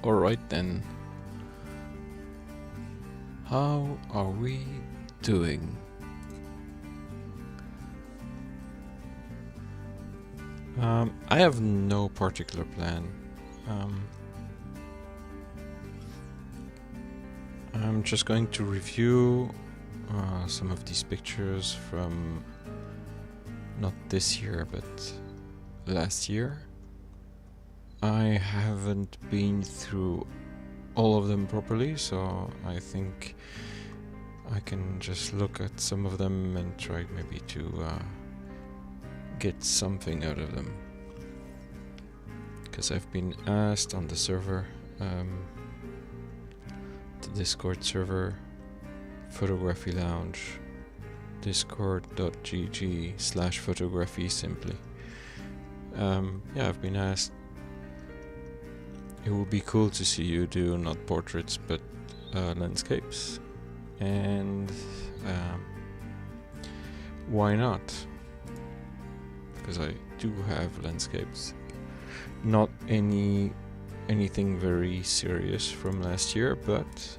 Alright then. How are we doing? I have no particular plan. I'm just going to review some of these pictures from not this year but last year. I haven't been through all of them properly, so I think I can just look at some of them and try maybe to get something out of them. Because I've been asked on the server, the Discord server, Photography Lounge, discord.gg/photography simply. Yeah, I've been asked. It would be cool to see you do not portraits but landscapes, and why not? Because I do have landscapes, not anything very serious from last year, but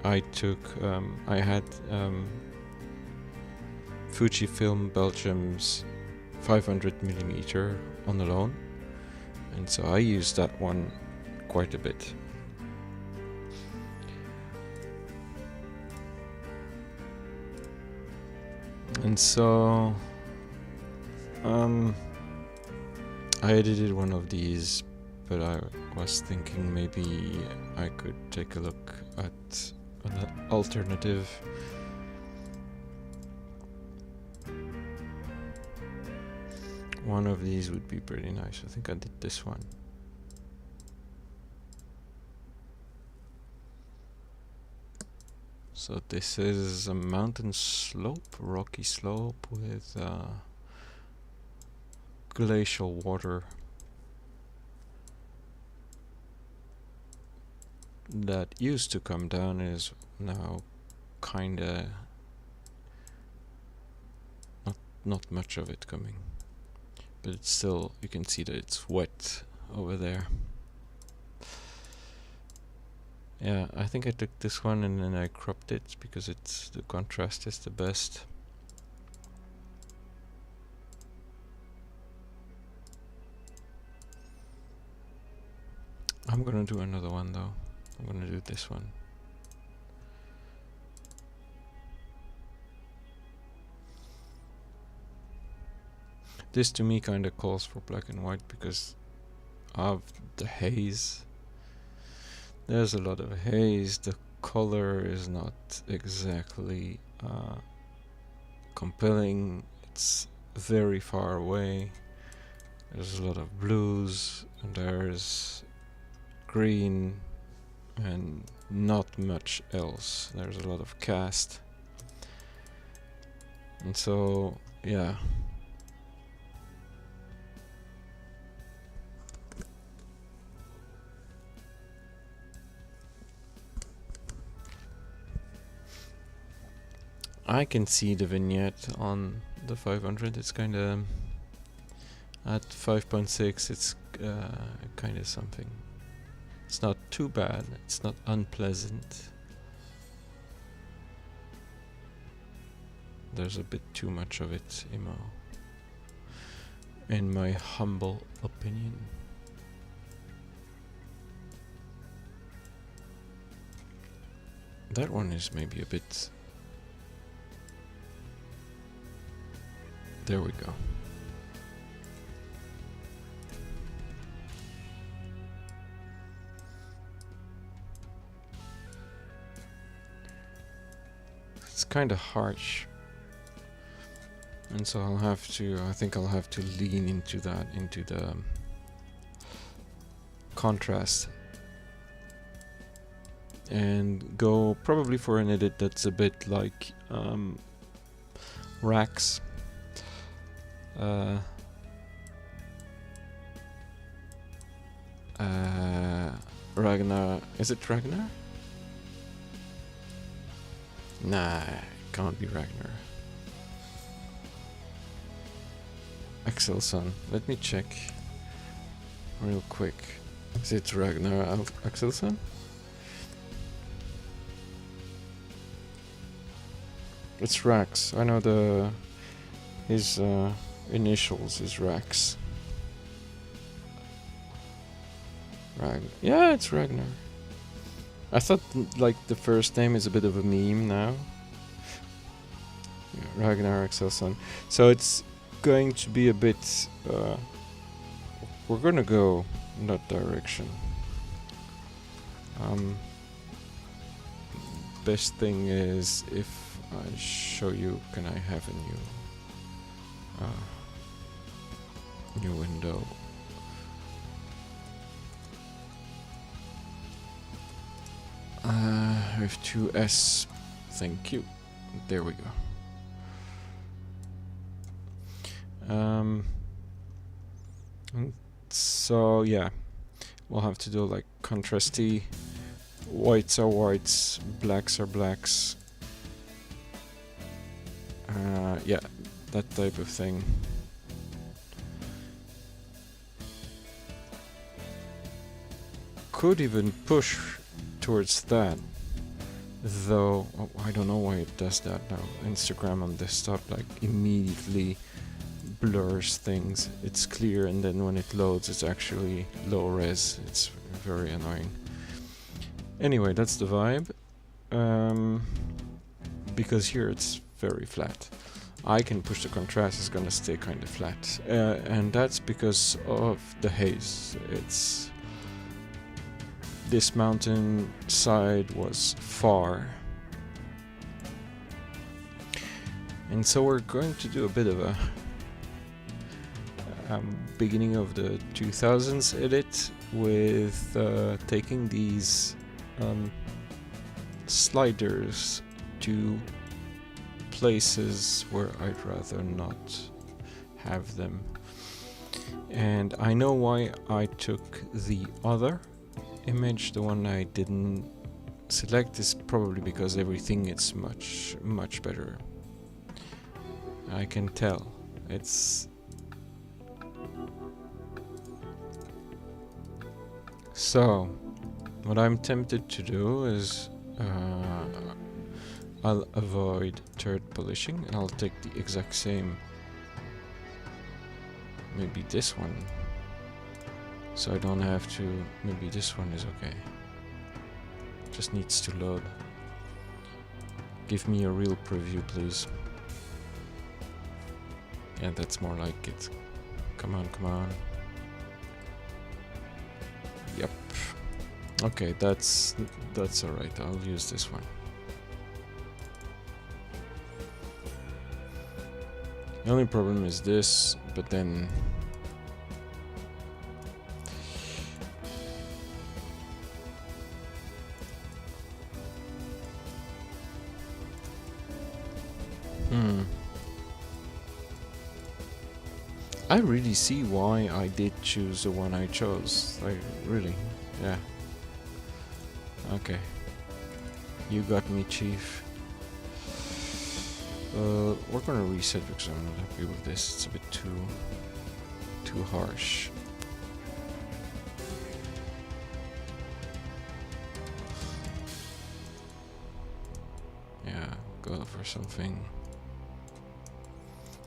I took I had Fujifilm Belgium's 500mm on the loan, and so I used that one quite a bit. And so I edited one of these, but I was thinking maybe I could take a look at an alternative. One of these would be pretty nice. I think I did this one. So this is a mountain slope, rocky slope with glacial water that used to come down, is now kinda not much of it coming, but it's still, you can see that it's wet over there. Yeah, I think I took this one and then I cropped it because it's the contrast is the best. I'm gonna do another one though. I'm gonna do this one. This to me kinda calls for black and white because of the haze. There's a lot of haze, the color is not exactly compelling, it's very far away. There's a lot of blues, and there's green, and not much else. There's a lot of cast. And so, yeah. I can see the vignette on the 500. It's kind of at 5.6. It's kind of something. It's not too bad. It's not unpleasant. There's a bit too much of it, in my humble opinion. That one is maybe a bit. There we go. It's kind of harsh, and so I'll have to, I think I'll have to lean into that, into the contrast, and go probably for an edit that's a bit like Rax. Ragnar, is it Ragnar? Nah, it can't be Ragnar. Axelson, let me check real quick. Is it Ragnar Axelsson? It's Rax. I know his initials is Rax. Yeah, it's Ragnar. I thought like the first name is a bit of a meme now. Yeah, Ragnar Axelsson. So it's going to be a bit. We're gonna go in that direction. Best thing is if I show you. Can I have a new window? With 2S. Thank you. There we go. So yeah, we'll have to do like contrasty. Whites are whites, blacks are blacks. Yeah, that type of thing. Could even push towards that, though. Oh, I don't know why it does that now. Instagram on desktop like immediately blurs things. It's clear, and then when it loads, it's actually low res. It's very annoying. Anyway, that's the vibe. Because here it's very flat. I can push the contrast, it's gonna stay kind of flat. And that's because of the haze. This mountain side was far. And so we're going to do a bit of a beginning of the 2000s edit with taking these sliders to places where I'd rather not have them. And I know why I took the other image. The one I didn't select is probably because everything is much better. I can tell. It's so what I'm tempted to do is I'll avoid third polishing and I'll take the exact same, maybe this one, so I don't have to. Maybe this one is okay, just needs to load. Give me a real preview, please. Yeah, that's more like it. Come on, come on. Yep. Okay, that's alright. I'll use this one. The only problem is this, but then I really see why I did choose the one I chose. Like, really. Yeah. Okay. You got me, Chief. We're gonna reset because I'm not happy with this. It's a bit too harsh. Yeah, go for something.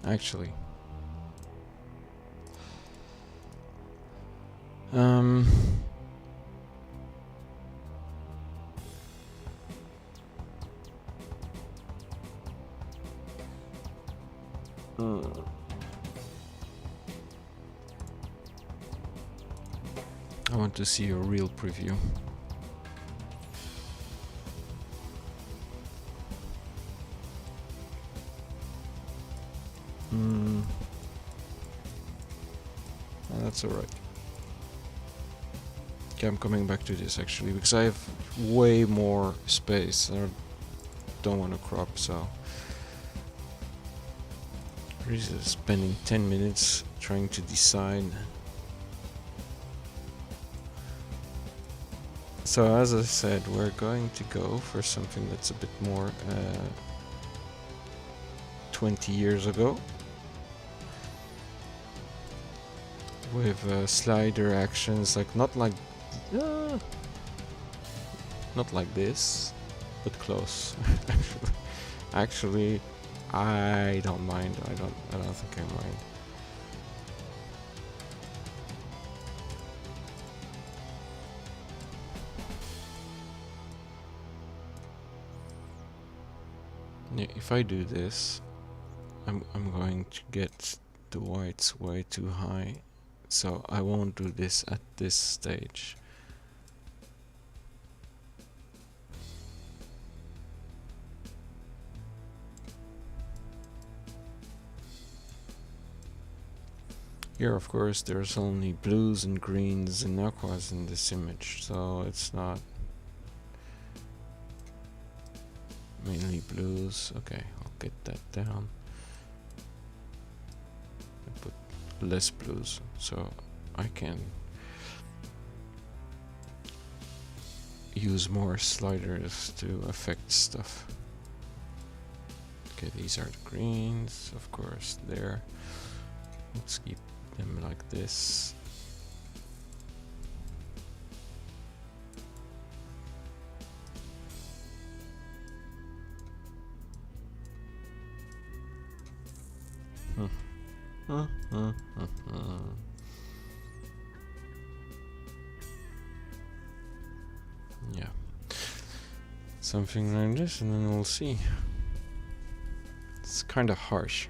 Actually. I want to see a real preview. That's alright. Okay, I'm coming back to this actually because I have way more space. I don't want to crop, so I'm just spending 10 minutes trying to decide. So as I said, we're going to go for something that's a bit more 20 years ago, with slider actions, like not like Not like this, but close. Actually, I don't mind. I don't think I mind. Yeah, if I do this, I'm going to get the whites way too high, so I won't do this at this stage. Here, of course, there's only blues and greens and aquas in this image, so it's not mainly blues. Okay, I'll get that down. I put less blues, so I can use more sliders to affect stuff. Okay, these are the greens, of course, there. Let's keep them like this. Yeah, something like this, and then we'll see. It's kind of harsh.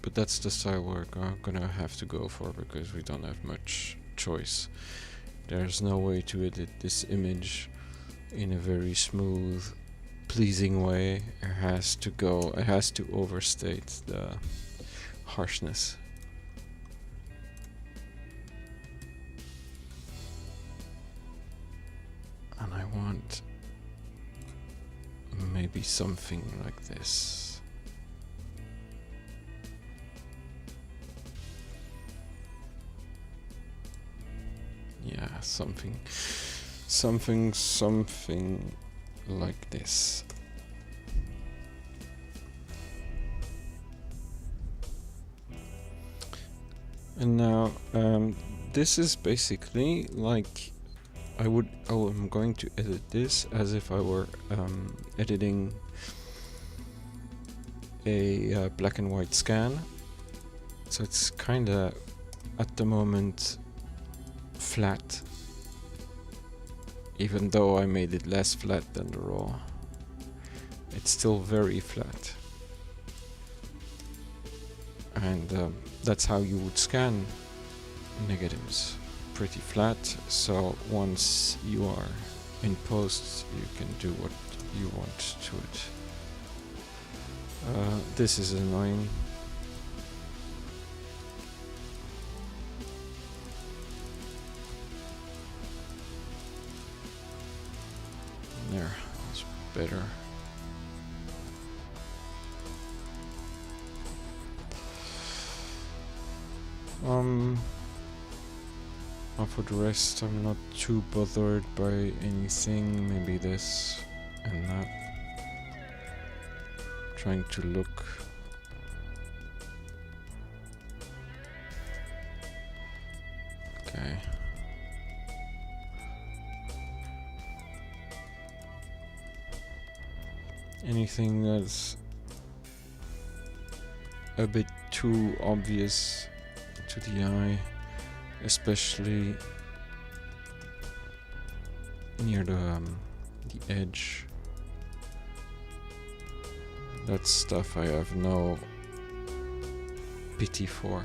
But that's the style we're gonna have to go for, because we don't have much choice. There's no way to edit this image in a very smooth, pleasing way. It has to overstate the harshness. And I want maybe something like this. Yeah, something like this. And now, this is basically like I'm going to edit this as if I were editing a black and white scan. So it's kinda, at the moment, flat, even though I made it less flat than the raw. It's still very flat, and that's how you would scan negatives, pretty flat. So once you are in post, you can do what you want to it. This is annoying. There, that's better. For the rest, I'm not too bothered by anything. Maybe this and that. Trying to look. Okay. Anything that's a bit too obvious to the eye, especially near the edge. That's stuff I have no pity for.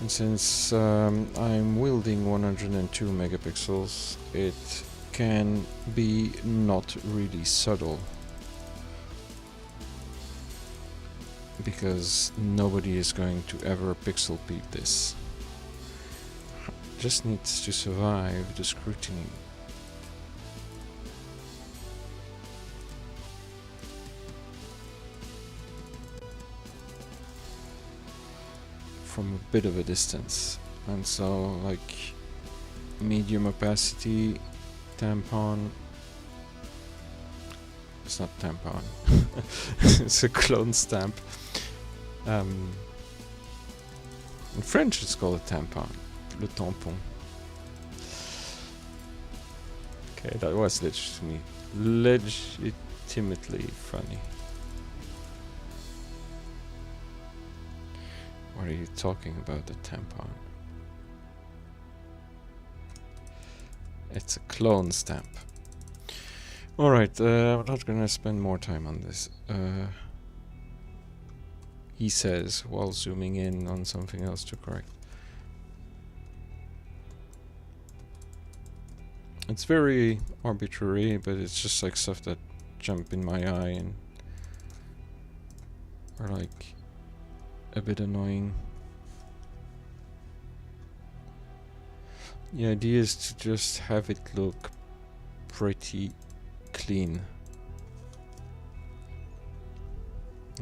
And since I'm wielding 102 megapixels, it can be not really subtle, because nobody is going to ever pixel peep this. Just needs to survive the scrutiny. From a bit of a distance, and so like medium opacity, tampon, It's not tampon. It's a clone stamp. In French it's called a tampon. Le tampon. Okay, that was legitimately funny. What are you talking about, the tampon? It's a clone stamp. Alright, I'm not gonna spend more time on this. He says, while zooming in on something else to correct. It's very arbitrary, but it's just like stuff that jump in my eye and are like a bit annoying. The idea is to just have it look pretty clean.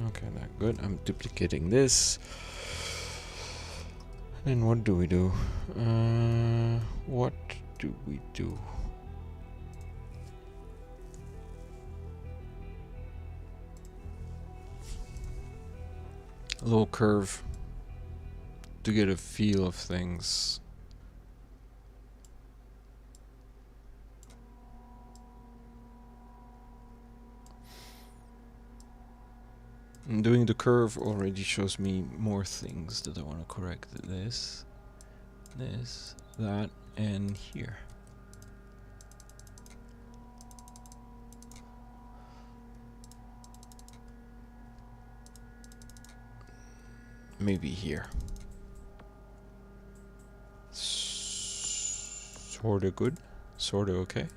Okay, now good. I'm duplicating this. And what do we do? What do we do? A little curve to get a feel of things. And doing the curve already shows me more things that I want to correct. This, that, and here. Maybe here. Sorta good, sorta okay.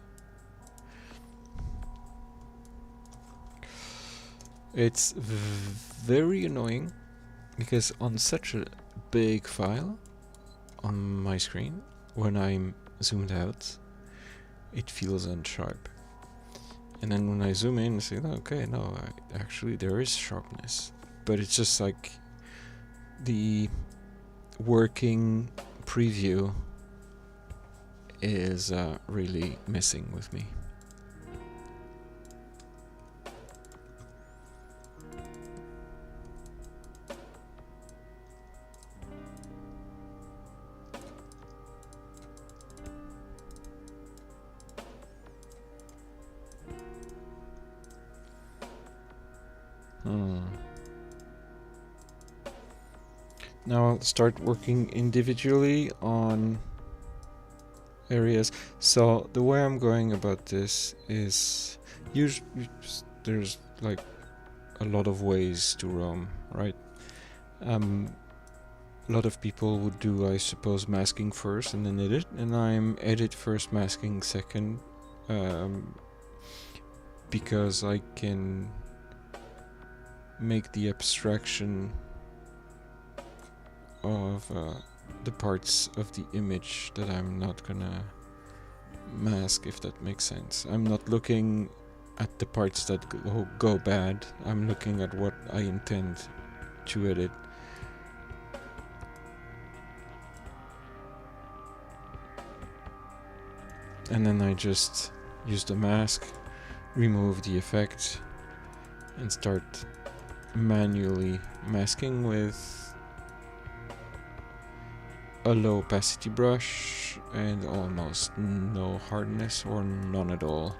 It's very annoying because on such a big file on my screen, when I'm zoomed out, it feels unsharp. And then when I zoom in, I say, oh, okay, no, actually there is sharpness. But it's just like the working preview is really messing with me. Now I'll start working individually on areas. So the way I'm going about this is usually there's like a lot of ways to roam, right? A lot of people would do, I suppose, masking first and then edit, and I'm edit first, masking second, because I can make the abstraction of the parts of the image that I'm not gonna mask, if that makes sense. I'm not looking at the parts that go bad, I'm looking at what I intend to edit. And then I just use the mask, remove the effect, and start manually masking with a low opacity brush and almost no hardness or none at all.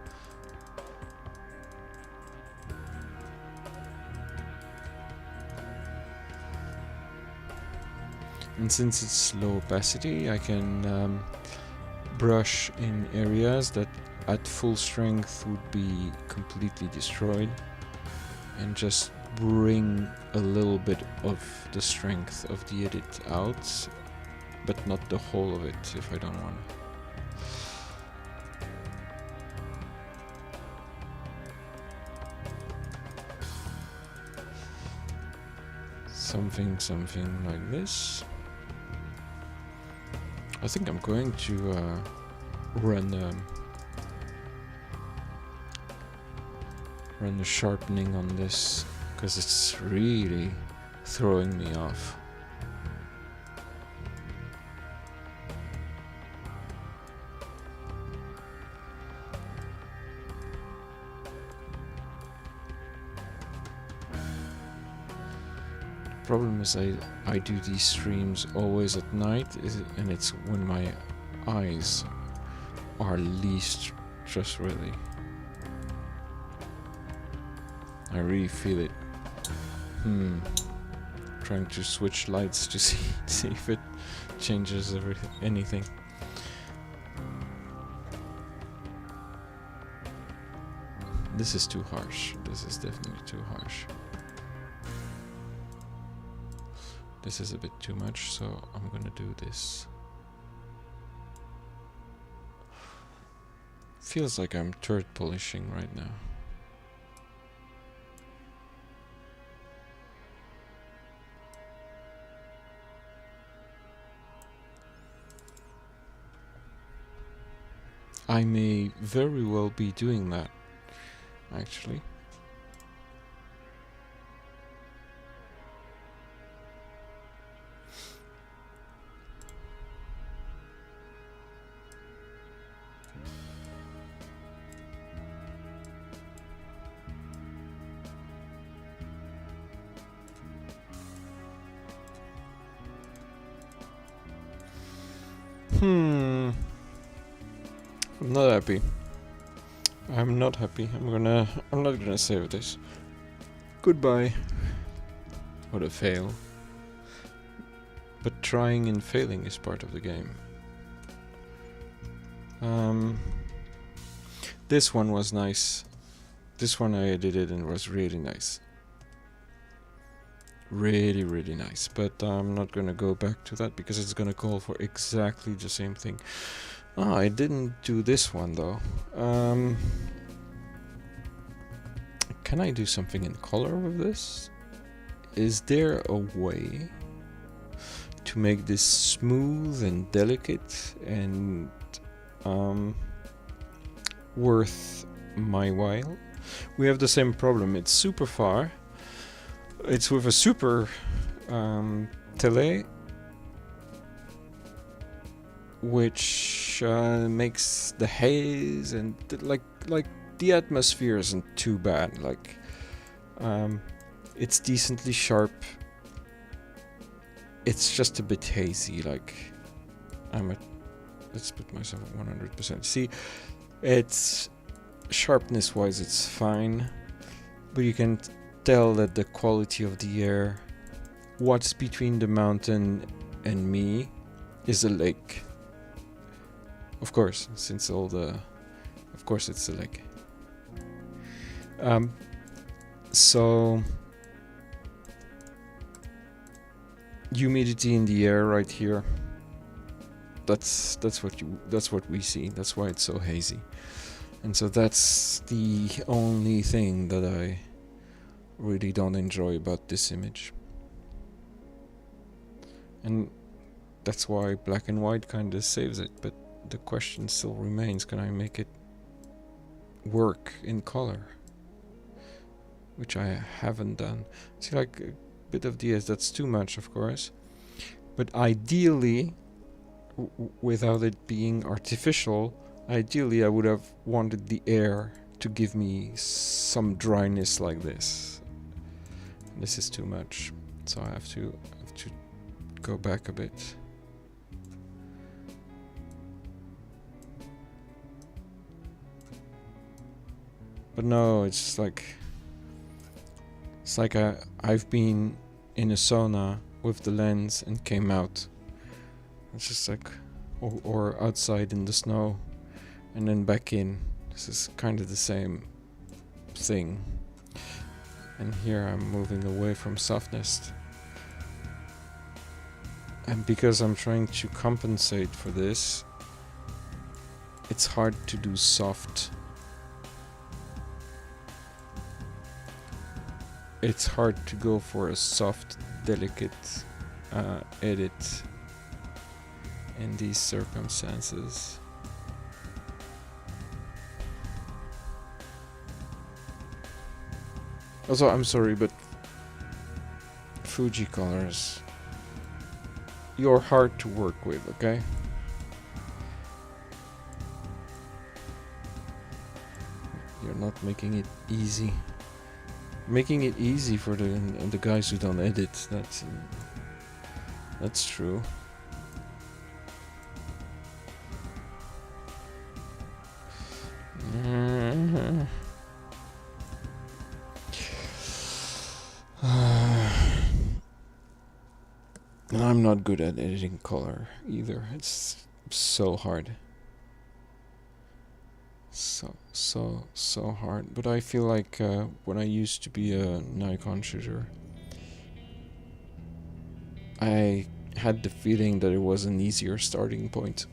And since it's low opacity, I can brush in areas that at full strength would be completely destroyed, and just bring a little bit of the strength of the edit out, but not the whole of it if I don't want to. Something like this. I think I'm going to run the sharpening on this, because it's really throwing me off. problem is I do these streams always at night, and it's when my eyes are least trustworthy. I really feel it. Trying to switch lights to see if it changes anything. This is too harsh. This is definitely too harsh. This is a bit too much, so I'm gonna do this. Feels like I'm turd polishing right now. I may very well be doing that, actually. I'm not happy. I'm not happy. I'm not gonna save this. Goodbye. What a fail. But trying and failing is part of the game. This one was nice. This one I edited and was really nice. Really, really nice. But I'm not gonna go back to that because it's gonna call for exactly the same thing. Ah, I didn't do this one though. Can I do something in color with this? Is there a way to make this smooth and delicate and worth my while? We have the same problem. It's super far. It's with a super tele, which makes the haze and like the atmosphere isn't too bad. Like it's decently sharp. It's just a bit hazy. Like let's put myself at 100%. See, it's sharpness wise it's fine, but you can tell that the quality of the air, what's between the mountain and me, is a lake. Of course, since of course it's a lake. So humidity in the air right here. That's what we see. That's why it's so hazy. And so that's the only thing that I really don't enjoy about this image. And that's why black and white kind of saves it, but the question still remains, can I make it work in color? Which I haven't done. See, like a bit of DS, that's too much, of course. But ideally, without it being artificial, ideally I would have wanted the air to give me some dryness like this. This is too much, so I have to go back a bit. But no, it's like I've been in a sauna with the lens and came out. It's just like, or outside in the snow and then back in. This is kind of the same thing. And here I'm moving away from softness. And because I'm trying to compensate for this, it's hard to do soft. It's hard to go for a soft, delicate edit in these circumstances. Also, I'm sorry, but Fuji colors, you're hard to work with, okay? You're not making it easy. Making it easy for the guys who don't edit. That's true. I'm not good at editing color either. It's so hard. So hard. But I feel like when I used to be a Nikon shooter, I had the feeling that it was an easier starting point.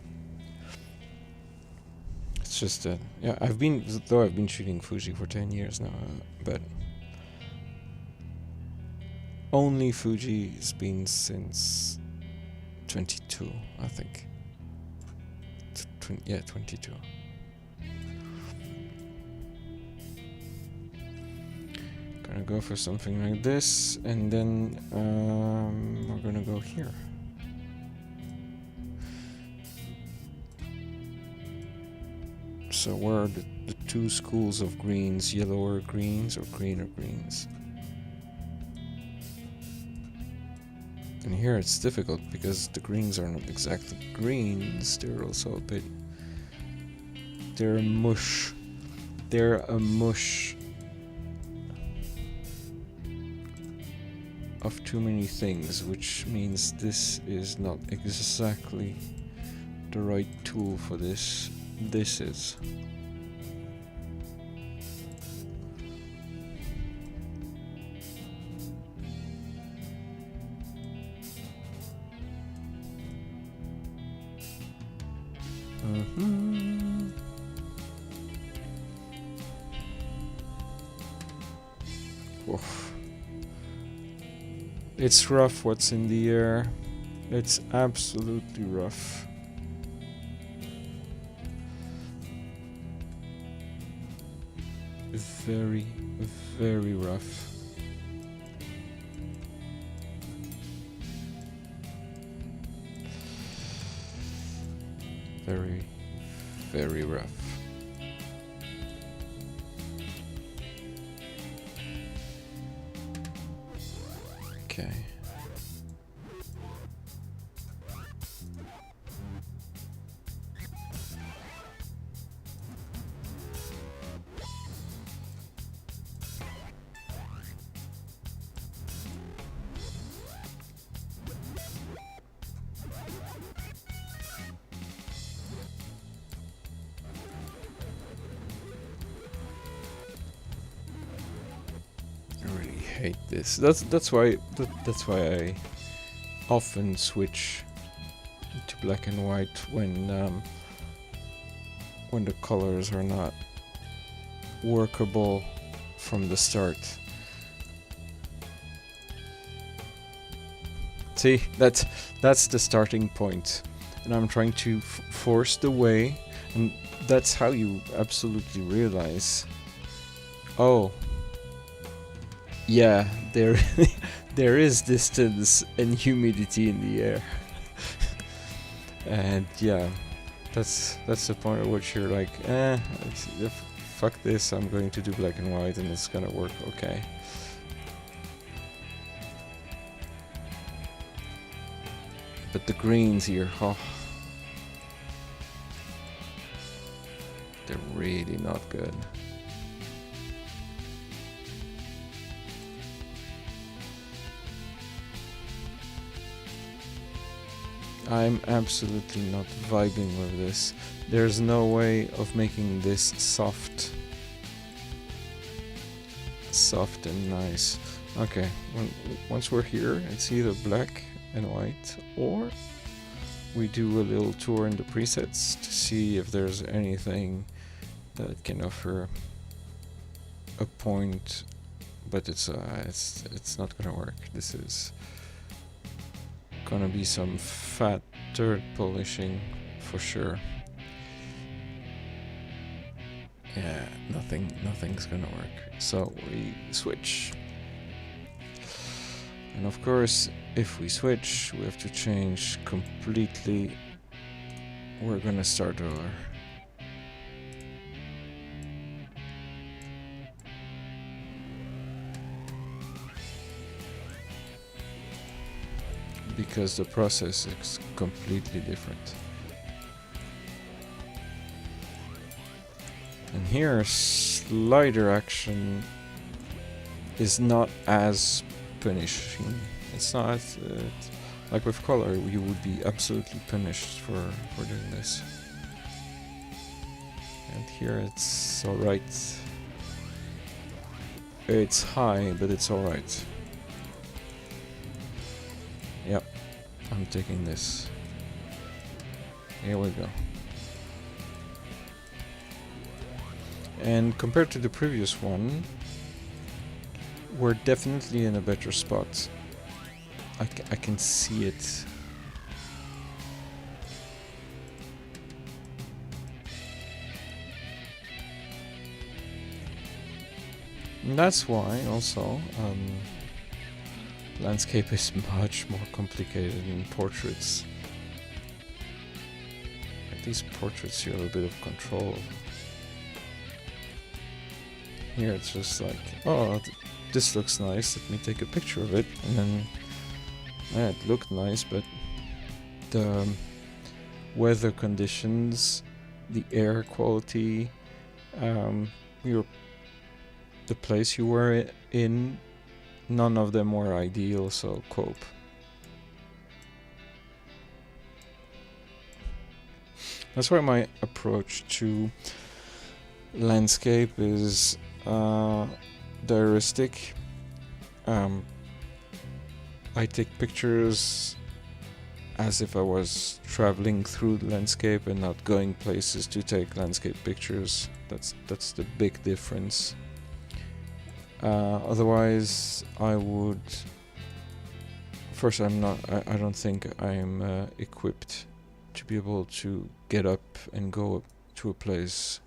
It's just that, yeah, I've been shooting Fuji for 10 years now, but only Fuji's been since 22, I think. Yeah, 22. Gonna go for something like this, and then we're gonna go here. So where are the two schools of greens? Yellower greens or greener greens? And here it's difficult because the greens are not exactly greens. They're also a bit... They're a mush. They're a mush of too many things, which means this is not exactly the right tool for this. This is. Oof. It's rough what's in the air. It's absolutely rough. Very, very rough. Very, very rough. Okay. Hate this. That's why I often switch to black and white when the colors are not workable from the start. See, that's the starting point, and I'm trying to force the way, and that's how you absolutely realize, oh, yeah, there is distance and humidity in the air. And yeah, that's the point at which you're like, fuck this, I'm going to do black and white and it's gonna work okay. But the greens here, oh, they're really not good. I'm absolutely not vibing with this. There's no way of making this soft and nice. Okay, once we're here, it's either black and white, or we do a little tour in the presets to see if there's anything that can offer a point, but it's not gonna work. This is gonna be some fat dirt polishing for sure. Yeah, nothing's gonna work. So we switch. And of course, if we switch, we have to change completely. We're gonna start over. because the process is completely different. And here, slider action is not as punishing. It's not like with color, you would be absolutely punished for doing this. And here it's alright. It's high, but it's alright. Yep, I'm taking this. Here we go. And compared to the previous one, we're definitely in a better spot. I can see it. And that's why also landscape is much more complicated than portraits. At these portraits you have a bit of control. Here it's just like, oh, this looks nice, let me take a picture of it, and then it looked nice, but the weather conditions, the air quality, the place you were in, none of them were ideal, so cope. That's why my approach to landscape is diaristic. I take pictures as if I was traveling through the landscape and not going places to take landscape pictures. That's the big difference. Otherwise, I would. First, I don't think I'm equipped to be able to get up and go to a place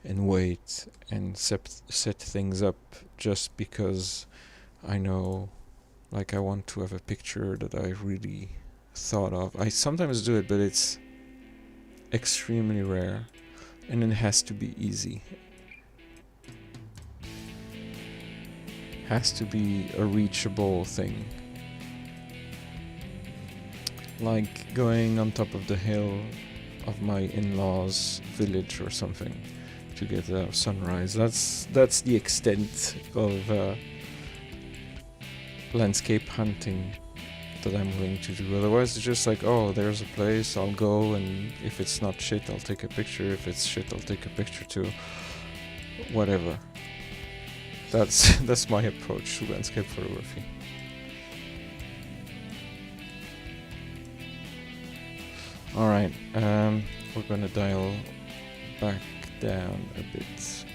and wait and set things up just because I know, like, I want to have a picture that I really thought of. I sometimes do it, but it's extremely rare, and it has to be easy. Has to be a reachable thing, like going on top of the hill of my in-laws' village or something to get a sunrise. That's the extent of landscape hunting that I'm willing to do. Otherwise it's just like, oh, there's a place, I'll go, and if it's not shit, I'll take a picture. If it's shit, I'll take a picture too. Whatever. That's my approach to landscape photography. Alright, we're gonna dial back down a bit.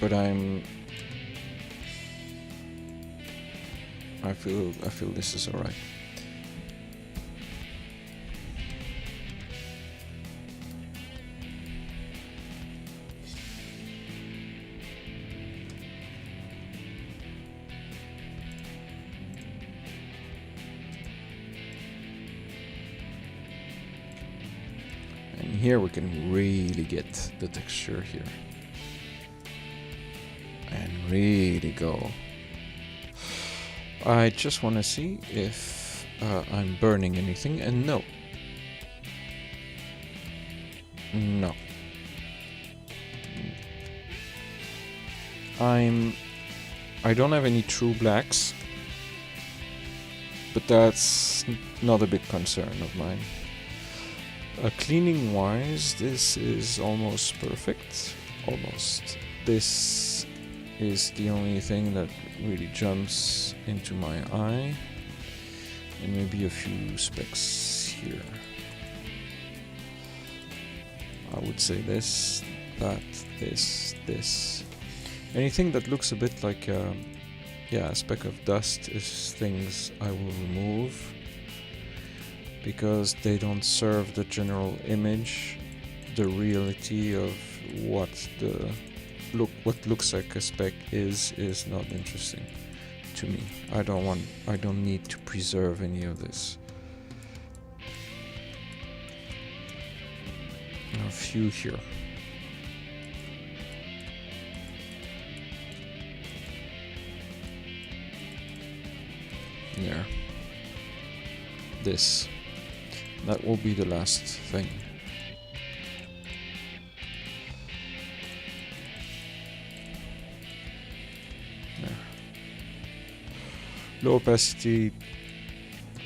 But I feel this is alright. And here we can really get the texture here. And really go. I just want to see if I'm burning anything, and no. No. I don't have any true blacks, but that's not a big concern of mine. Cleaning wise, this is almost perfect. Almost. This is the only thing that really jumps into my eye, and maybe a few specks here. I would say this, that, this. Anything that looks a bit like a speck of dust is things I will remove, because they don't serve the general image, the reality of what looks like a speck is not interesting to me. I don't need to preserve any of this. A few here. this. That will be the last thing. There. Low opacity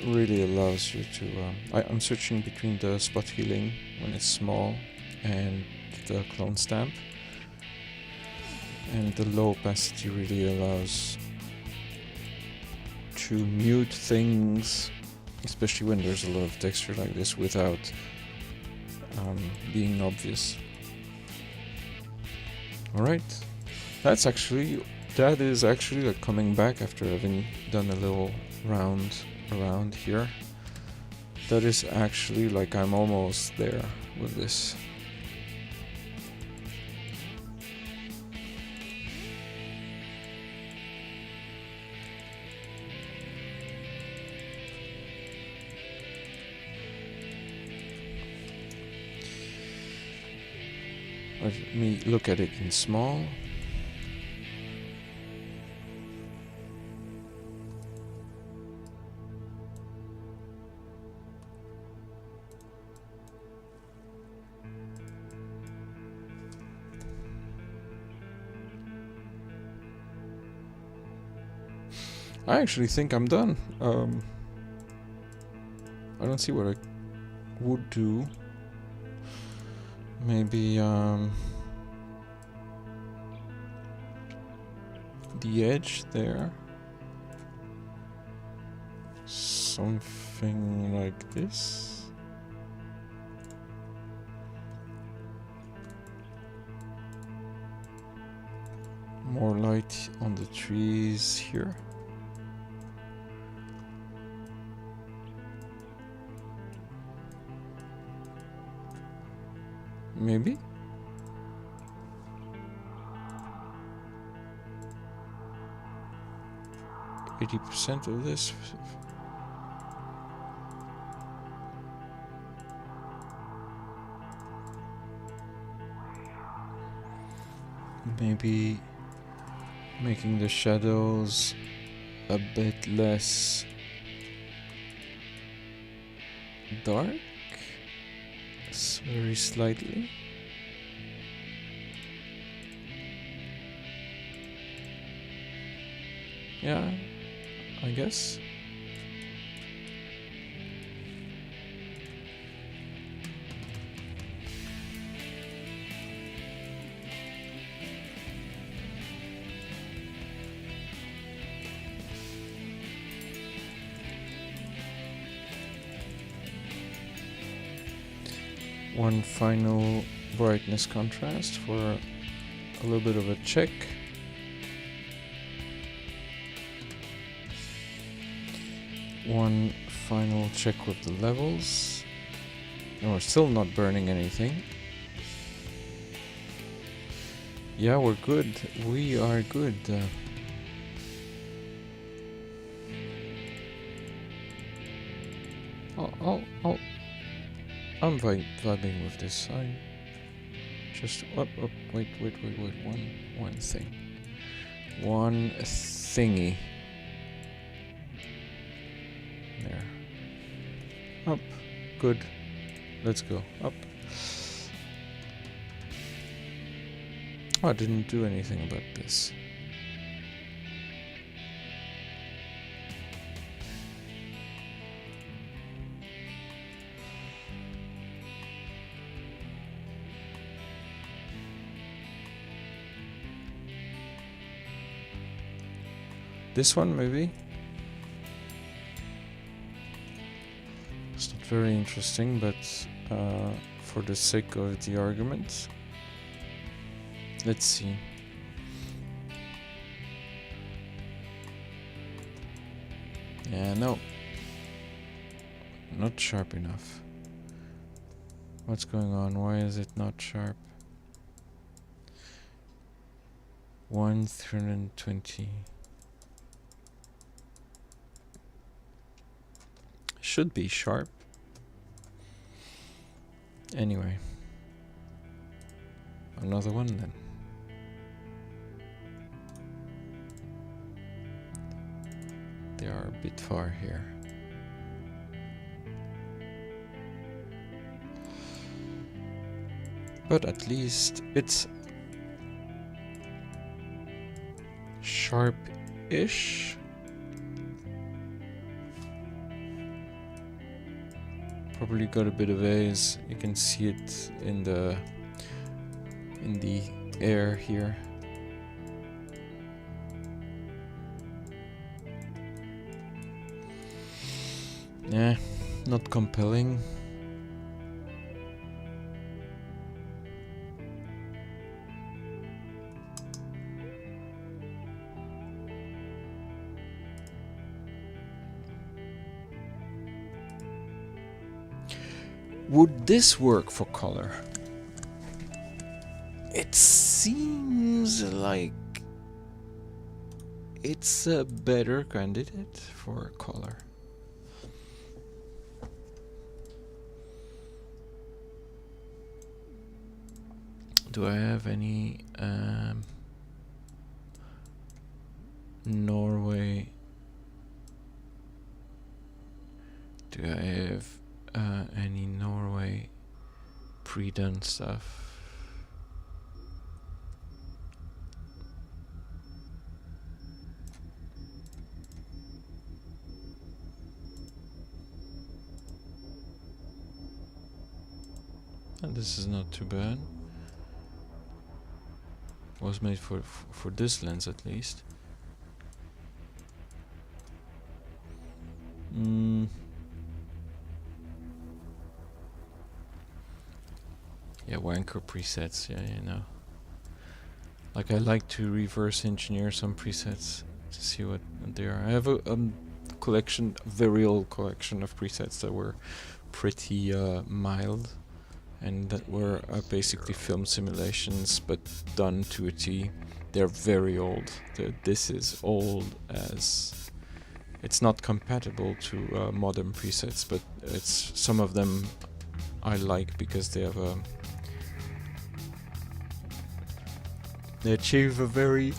really allows you to... I'm switching between the spot healing when it's small and the clone stamp. And the low opacity really allows to mute things, especially when there's a lot of texture like this, without being obvious. Alright, that is actually like coming back after having done a little round around here. That is actually like I'm almost there with this. Let me look at it in small. I actually think I'm done. I don't see what I would do. Maybe the edge there. Something like this. More light on the trees here. Maybe? %80 of this. Maybe making the shadows a bit less dark. Very slightly. Yeah, I guess. One final brightness contrast for a little bit of a check. One final check with the levels. And we're still not burning anything. Yeah, we're good. We are good. I'm vibing with this. I just wait. One thing. One thingy. There. Up. Good. Let's go. Up. Oh, I didn't do anything about this. This one, maybe? It's not very interesting, but for the sake of the argument, let's see. Yeah, no. Not sharp enough. What's going on? Why is it not sharp? 120. Should be sharp. Anyway. Another one then. They are a bit far here. But at least it's sharp-ish. Probably got a bit of haze. You can see it in the air here. Yeah, not compelling. Would this work for color? It seems like it's a better candidate for color. Do I have any Norway? Do I have any Norway pre-done stuff? And this is not too bad. Was made for this lens at least. Yeah, wanker presets. Yeah, you know. Like I like to reverse engineer some presets to see what they are. I have a collection, very old collection of presets that were pretty mild. And that were basically film simulations, but done to a T. They're very old. This is old as... It's not compatible to modern presets, but it's some of them I like because they have a... They achieve a very...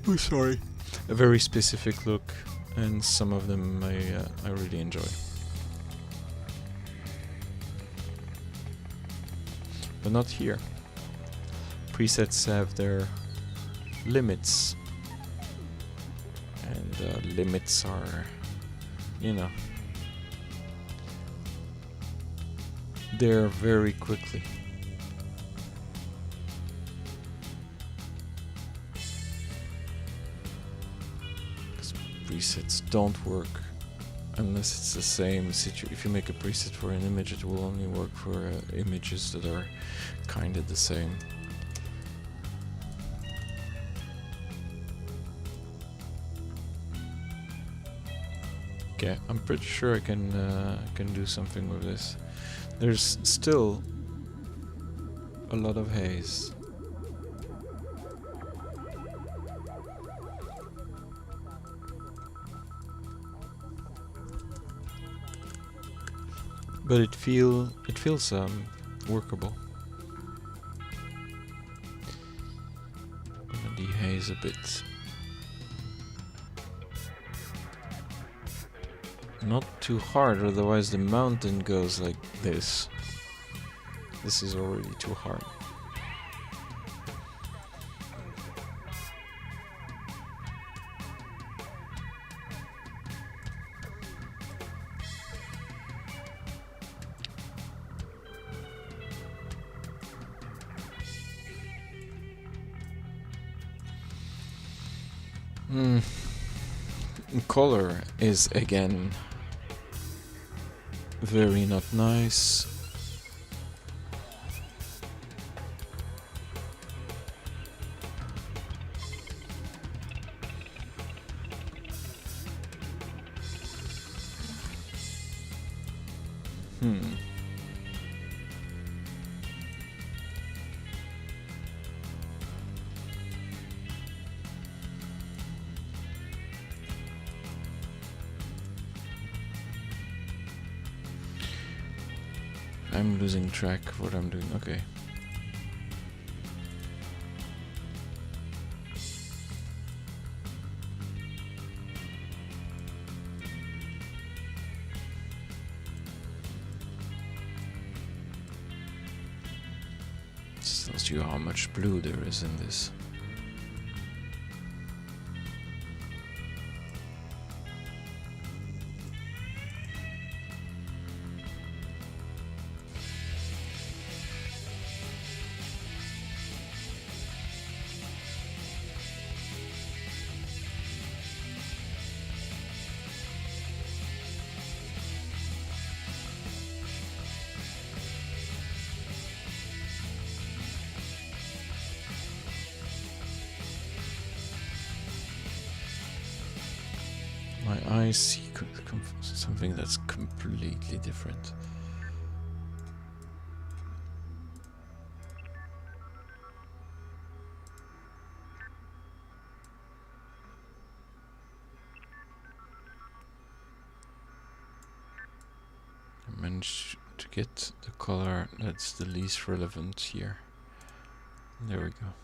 Oh, sorry. A very specific look, and some of them I really enjoy. But not here. Presets have their limits, and limits are, you know, there very quickly. Because presets don't work unless it's the same situation. If you make a preset for an image, it will only work for images that are kind of the same. Okay, I'm pretty sure I can do something with this. There's still a lot of haze. But it feels workable. I'm gonna dehaze a bit. Not too hard, otherwise the mountain goes like this. This is already too hard. Color is again very not nice. I'm losing track of what I'm doing. Okay. tells you how much blue there is in this. My eyes see something that's completely different. I managed to get the color that's the least relevant here. There we go.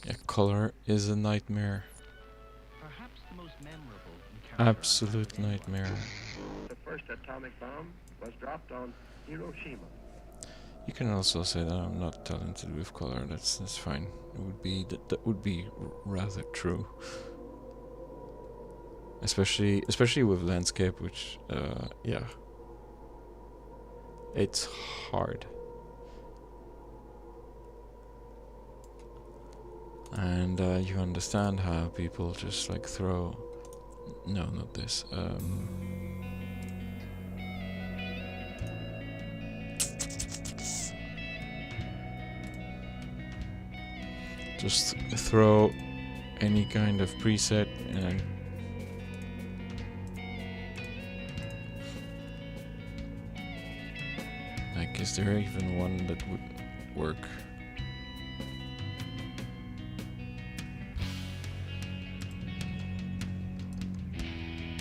Yeah, color is a nightmare. Perhaps the most memorable Absolute nightmare. The first atomic bomb was dropped on Hiroshima. You can also say that I'm not talented with color. That's fine. It would be that would be rather true. Especially with landscape, which yeah, it's hard. And you understand how people just like throw... No, not this. Just throw any kind of preset and... Like, is there even one that would work?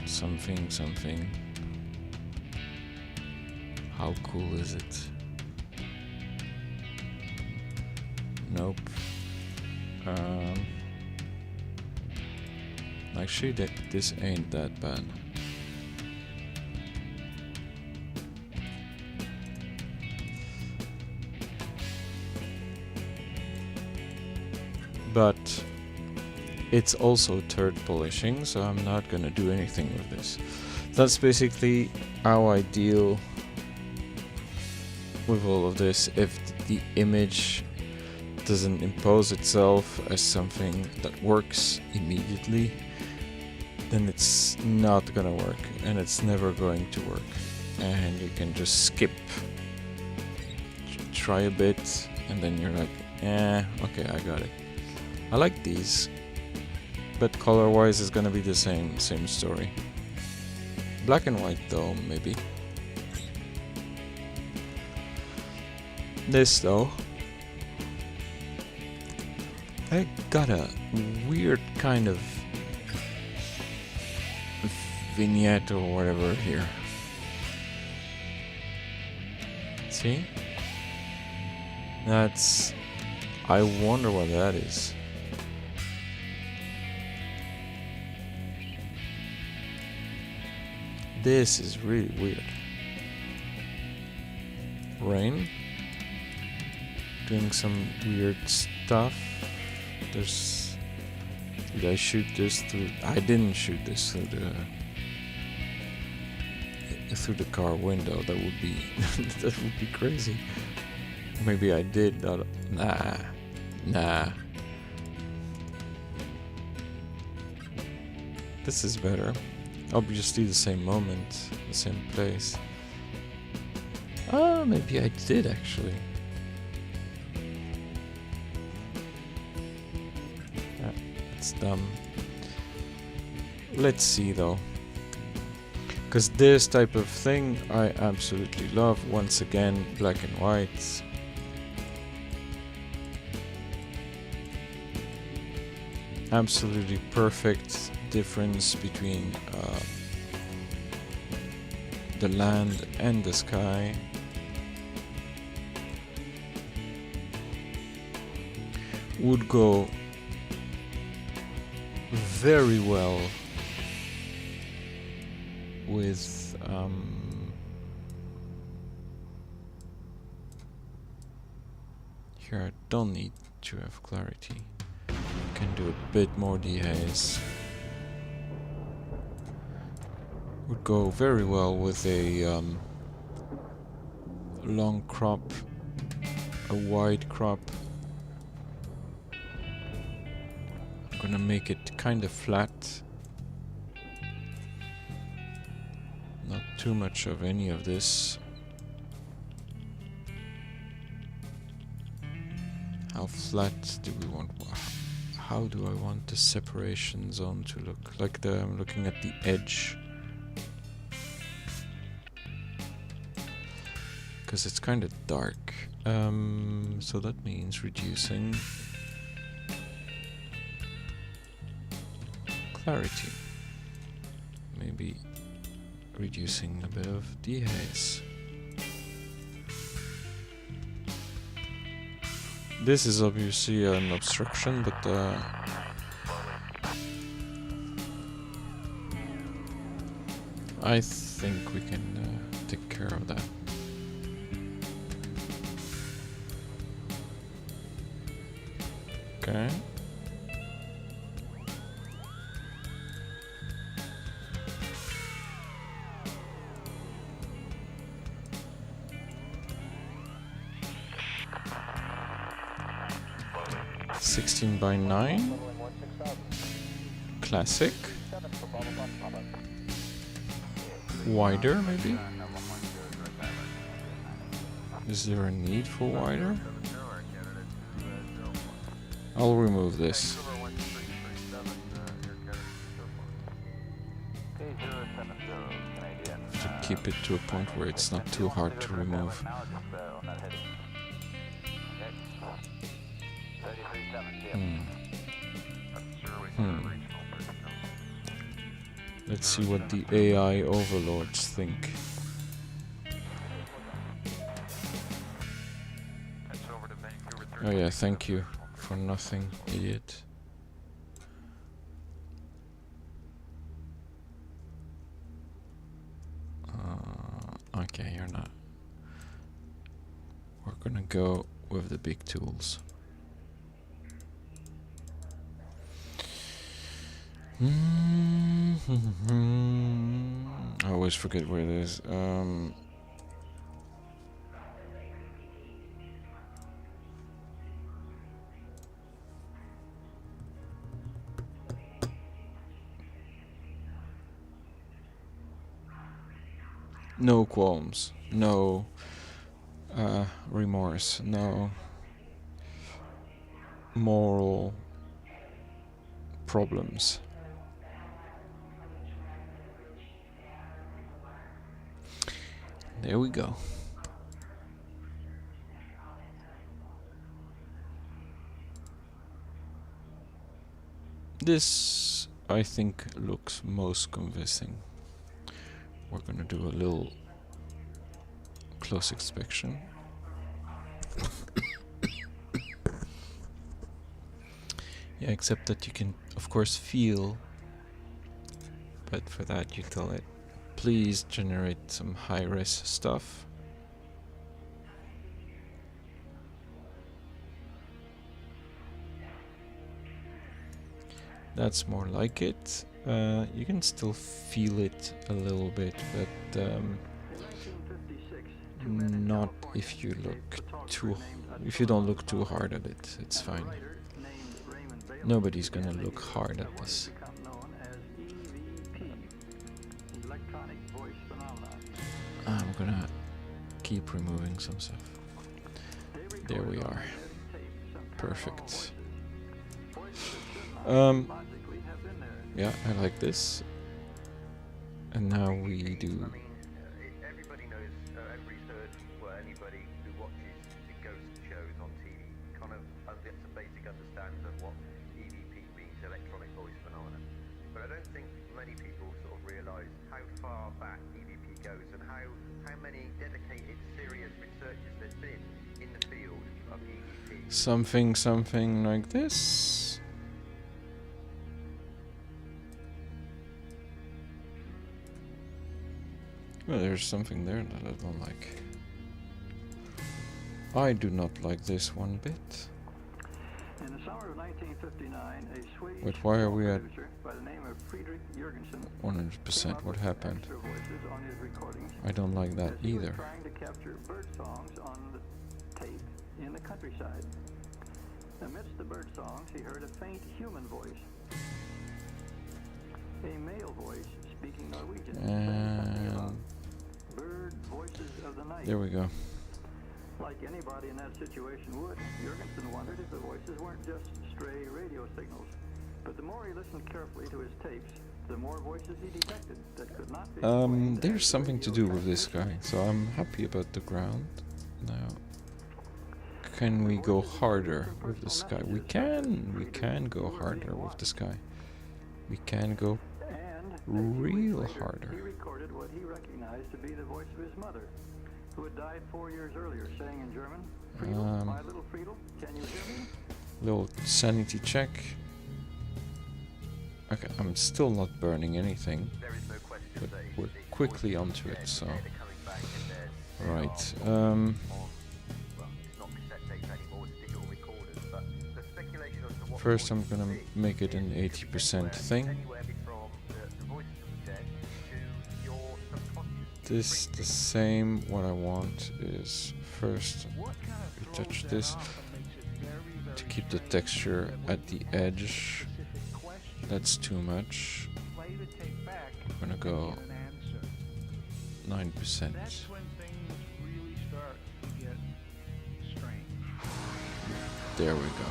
Something. How cool is it? Nope. Actually, this ain't that bad. But it's also third polishing, so I'm not gonna do anything with this. That's basically how I deal with all of this. If the image doesn't impose itself as something that works immediately, then it's not gonna work, and it's never going to work. And you can just skip, try a bit, and then you're like, okay, I got it. I like these. But color-wise, it's gonna be the same story. Black and white, though, maybe. This, though, I got a weird kind of vignette or whatever here. See? That's... I wonder what that is. This is really weird. Rain. Doing some weird stuff. There's... Did I shoot this through... I didn't shoot this through the car window. That would be... that would be crazy. Maybe I did. Nah. This is better. Obviously the same moment, the same place. Oh, maybe I did actually. Yeah, it's dumb. Let's see though. Because this type of thing I absolutely love. Once again, black and white. Absolutely perfect difference between the land and the sky. Would go very well with here I don't need to have clarity. I can do a bit more dehaze. Would go very well with a long crop, a wide crop. I'm gonna make it kind of flat. Not too much of any of this. How flat do we want? How do I want the separation zone to look? Like I'm looking at the edge. Because it's kind of dark. So that means reducing clarity. Maybe reducing a bit of dehaze. This is obviously an obstruction, but I think we can take care of that. Okay. (16 by 9). Classic. Wider, maybe? Is there a need for wider? I'll remove this. To keep it to a point where it's not too hard to remove. Let's see what the AI overlords think. Oh yeah, thank you for nothing, idiot. Okay, you're not. We're gonna go with the big tools. I always forget where it is. No qualms, no remorse, no moral problems. There we go. This, I think, looks most convincing. We're gonna do a little close inspection. Yeah, except that you can, of course, feel, but for that you tell it, please generate some high-res stuff. That's more like it. You can still feel it a little bit, but not if you look too. If you don't look too hard at it, it's fine. Nobody's gonna look hard at this. I'm gonna keep removing some stuff. There we are. Perfect. Yeah, I like this. And now we do. Everybody knows, everybody's heard, well, anybody who watches the ghost shows on TV kind of gets a basic understanding of what EVP means, electronic voice phenomenon. But I don't think many people sort of realise how far back EVP goes and how many dedicated, serious researchers there's been in the field of EVP. Something like this. Well, there's something there that I don't like. I do not like this one bit. In the summer of 1959, a Swedish Wait, why are we at producer by the name of Friedrich Jurgensen 100%? What happened? extra voices on his recordings I don't like that as he was either. trying to capture bird songs on the tape in the countryside. Amidst the bird songs, he heard a faint human voice. A male voice speaking Norwegian, saying something about And bird voices of the night. there we go. Like anybody in that situation would, Jurgensen wondered if the voices weren't just stray radio signals. But the more he listened carefully to his tapes, the more voices he detected that could not be explained There's as something to radio do with this guy, so I'm happy about the ground. Now, can we go harder with the sky? We can go harder with the sky. We can go And real later, harder. He recorded what he recognized to be the voice of his mother, who had died 4 years earlier, saying in German, Friedel, my little Friedel, can you hear me? Little sanity check. Okay, I'm still not burning anything, There is no question but that we're the quickly voices onto dead, it, so. they're coming back and they're Right, on, well, it's not cassette tapes anymore, it's digital recorders, but the speculation as to what first the I'm voices gonna will be make it an is 80% thing. anywhere from the voices of the dead to your subconscious. This the same. What I want is first What kind of retouch throws this that off and makes it very, to very keep the strange texture that when at the you edge. ask a specific question, That's too much. play the tape back, I'm gonna and go get an answer. 9%. That's when things really start to get strange. There we go.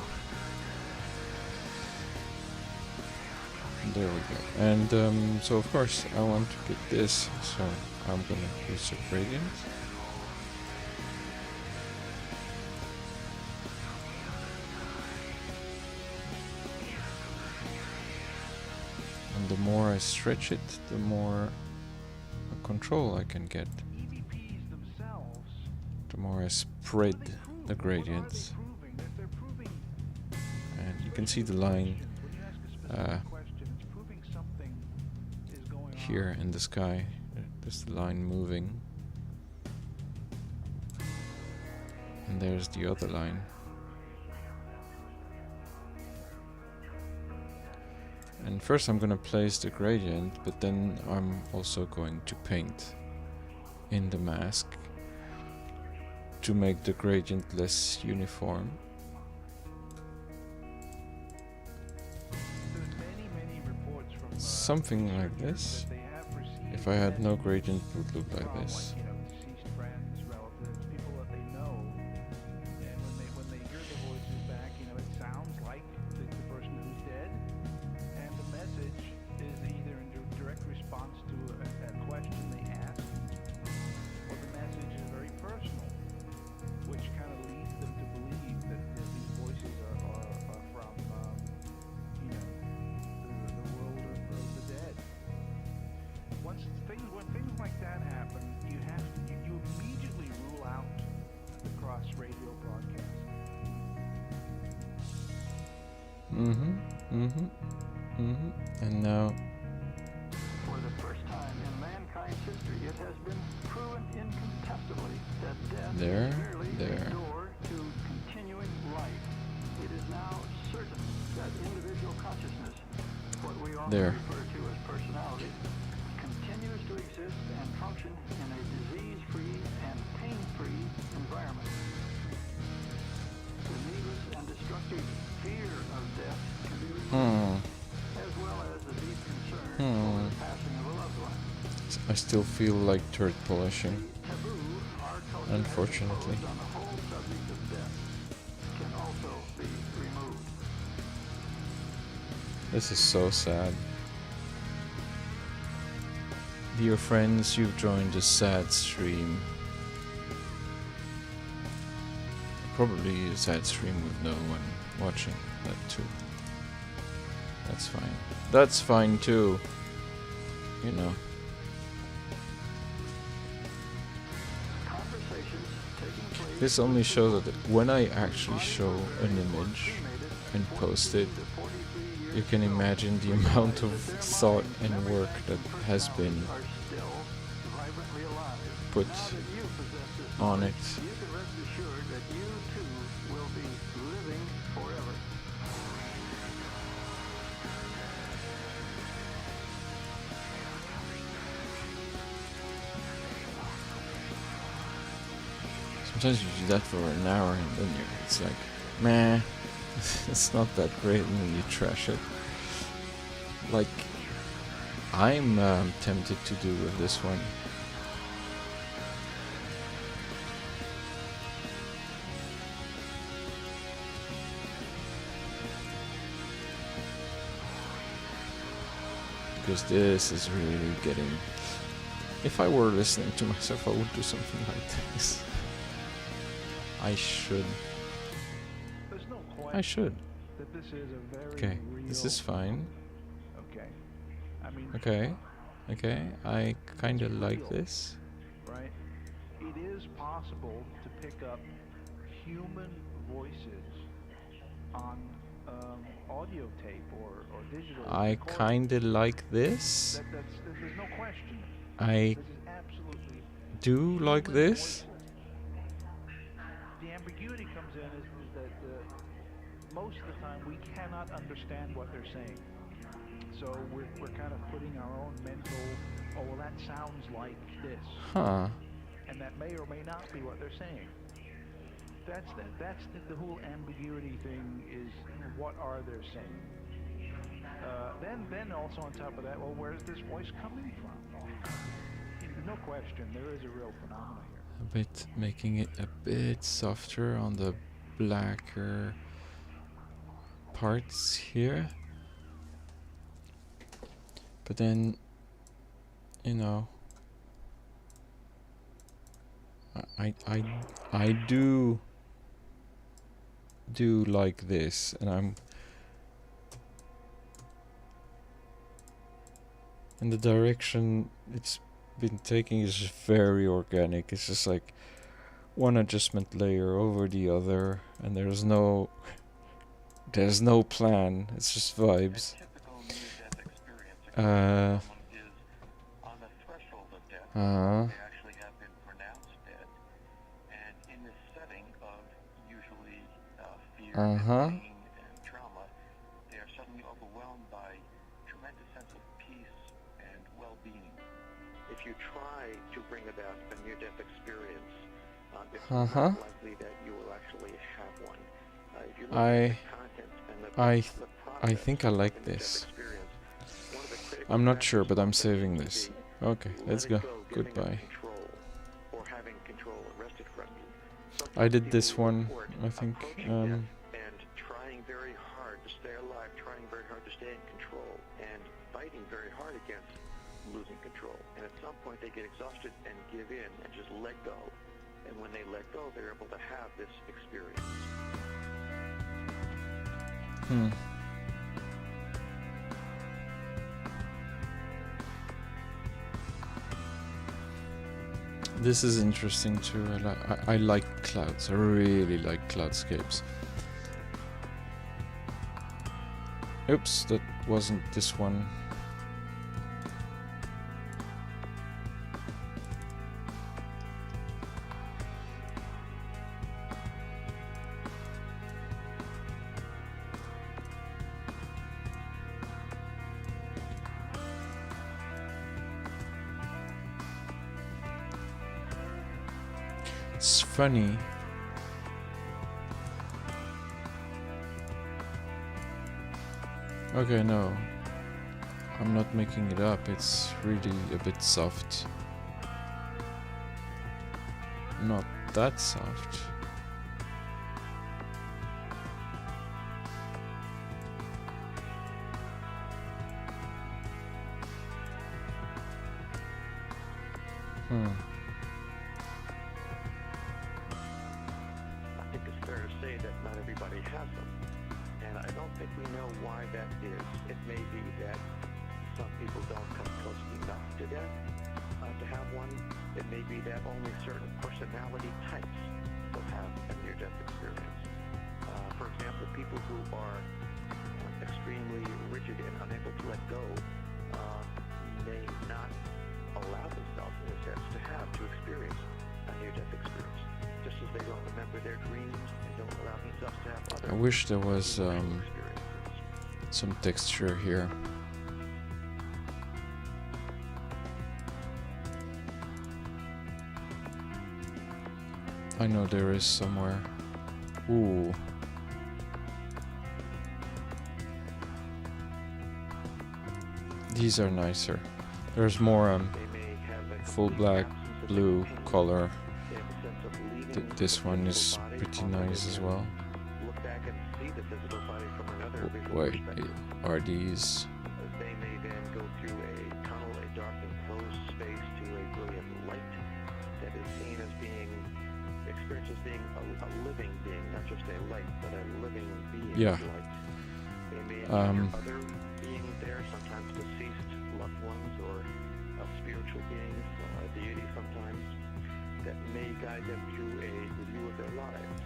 There we go. And so of course I want to get this, so I'm gonna use a gradient. And the more I stretch it, the more control I can get. EVPs themselves, The more I spread what are they the proving? gradients. What are they proving? They're proving And you can see the line when you ask a specific question, it's proving something is going here on. in the sky. There's the line moving. And there's the other line. And first I'm gonna place the gradient, but then I'm also going to paint in the mask to make the gradient less uniform. There's many reports from Something like researchers this. that they have received If I had no messages gradient, it would look like from, this. you know, deceased friends, relatives, people that they know, and when they hear the voices back, you know, it sounds like the person who's dead, and the message is either in direct response to a question they asked, or the message is very personal, which kind of leads them to believe that these voices are from, you know, the world of the dead. When things like that happen, you immediately rule out the cross radio broadcast. And now For the first time in mankind's history, it has been proven incontestably that death There, is merely there. a door to continuing life. It is now certain that individual consciousness, what we often There. refer to as personality, continues to exist and function in a disease-free and pain-free environment. The needless and destructive fear of death can be removed, as well as the deep concern over the passing of a loved one. I still feel like turd polishing. The taboo our culture has Unfortunately. imposed on the whole subject of death can also be removed. This is so sad. Dear friends, you've joined a sad stream. Probably a sad stream with no one watching that too. That's fine. That's fine too. You know. Conversations taking place This only shows that when I actually show an image and post it, you can imagine the amount of thought and work that has been are still vibrant put Now that you possess this on knowledge, it. you can rest assured that you too will be living forever. Sometimes you do that for an hour and then it's like, meh, it's not that great, and then you trash it. Like, I'm tempted to do with this one. Because this is really getting... If I were listening to myself, I would do something like this. I should. There's no I question should. that this is a very Okay, real. this is fine. Okay. I mean, Okay, okay, I kinda It's like real. this. right? It is possible to pick up human voices on audio tape or digital I recording. kinda like this. There's no question. I This is absolutely do like human this. voices. The ambiguity comes in is that most of the time we cannot understand what they're saying. So we're kind of putting our own mental, oh, well, that sounds like this. Huh. And that may or may not be what they're saying. That's the whole ambiguity thing is, what are they saying? Then also on top of that, well, where's this voice coming from? No question, there is a real phenomenon here. A bit, making it a bit softer on the blacker parts here. But then, you know, I do like this, and I'm in the direction it's been taking is very organic. It's just like one adjustment layer over the other, and there's no plan. It's just vibes. Typical near-death experience someone is on the threshold of death. They actually have been pronounced dead, and in this setting of usually fear, and pain, and trauma, they are suddenly overwhelmed by tremendous sense of peace and well-being. If you try to bring about a near-death experience, it's not likely that you will actually have one. If you look at the contents and the I think I like this. I'm not sure, but I'm saving this. Okay, let's go. Goodbye. I did this one, I think. And trying very hard to stay alive, trying very hard to stay in control, and fighting very hard against losing control. And at some point they get exhausted and give in and just let go. And when they let go, they're able to have this experience. This is interesting too. I like clouds. I really like cloudscapes. Oops, that wasn't this one. It's funny. Okay, no. I'm not making it up. It's really a bit soft. Not that soft. I think it's fair to say that not everybody has them. And I don't think we know why that is. It may be that some people don't come close enough to death to have one. It may be that only certain personality types will have a near-death experience. For example, people who are extremely rigid and unable to let go may not allow themselves, in a sense, to experience I wish there was some texture here. I know there is somewhere. Ooh. These are nicer. There's more full black, blue color. This one is pretty nice as well. Wait, are these? They may then go through a tunnel, a dark enclosed space to a brilliant light that is seen as being, experienced as being a living being, not just a light, but a living being. Yeah. Light. They may encounter other beings there, sometimes deceased loved ones or spiritual beings, a deity sometimes, that may guide them through a review of their lives.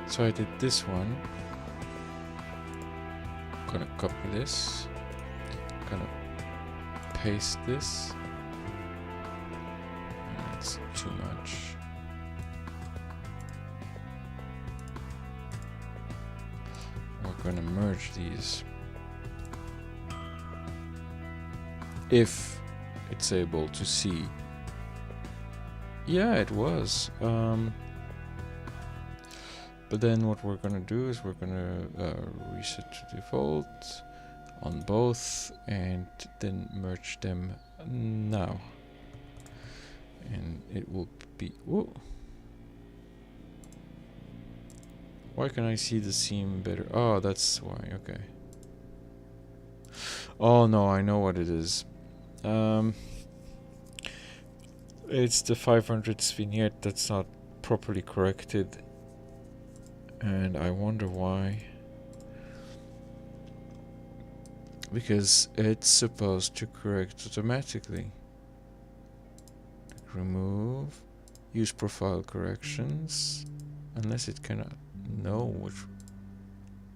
So I did this one. Gonna copy this. Gonna paste this. That's too much. We're gonna merge these. If it's able to see. Yeah, it was. But then what we're gonna do is we're gonna reset to default on both and then merge them now. And it will be... Whoa. Why can I see the seam better? Oh, that's why, okay. Oh no, I know what it is. It's the 500th vignette that's not properly corrected. And I wonder why. Because it's supposed to correct automatically. Remove. Use profile corrections. Unless it cannot know which...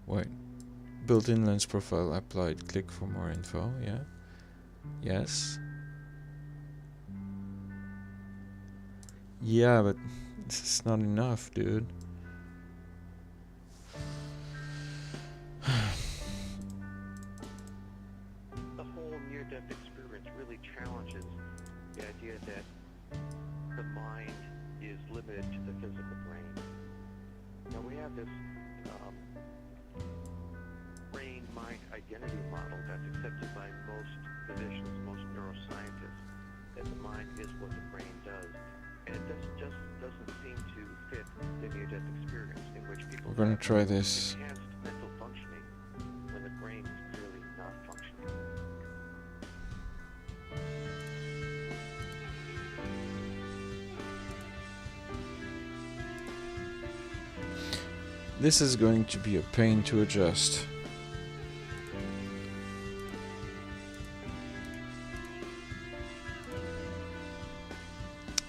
Wait. Built-in lens profile applied. Click for more info. Yeah. Yes. Yeah, but this is not enough, dude. The whole near-death experience really challenges the idea that the mind is limited to the physical brain. Now we have this brain-mind identity model that's accepted by most physicians, most neuroscientists, that the mind is what the brain does. And it just doesn't seem to fit the near-death experience in which people We're gonna try this. enhanced mental functioning when the brain is clearly not functioning. This is going to be a pain to adjust.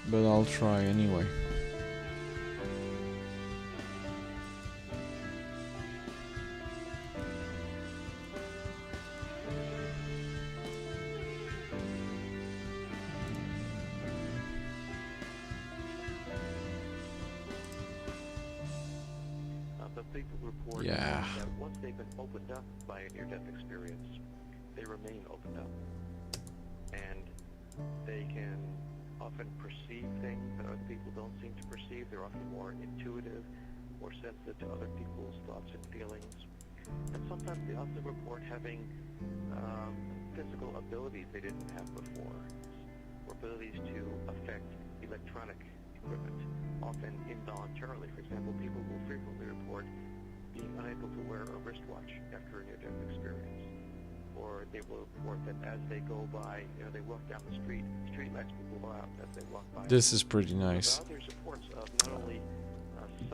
But I'll try anyway. The people report Yeah. that once they've been opened up by a near-death experience, they remain opened up. And they can often perceive things that other people don't seem to perceive. They're often more intuitive, more sensitive to other people's thoughts and feelings. And sometimes they also report having physical abilities they didn't have before, or abilities to affect electronic equipment, often involuntarily. For example, people will frequently report being unable to wear a wristwatch after a near-death experience. Or they will report that as they go by, they walk down the street lights will go out as they walk by. This is pretty nice. There's reports of not only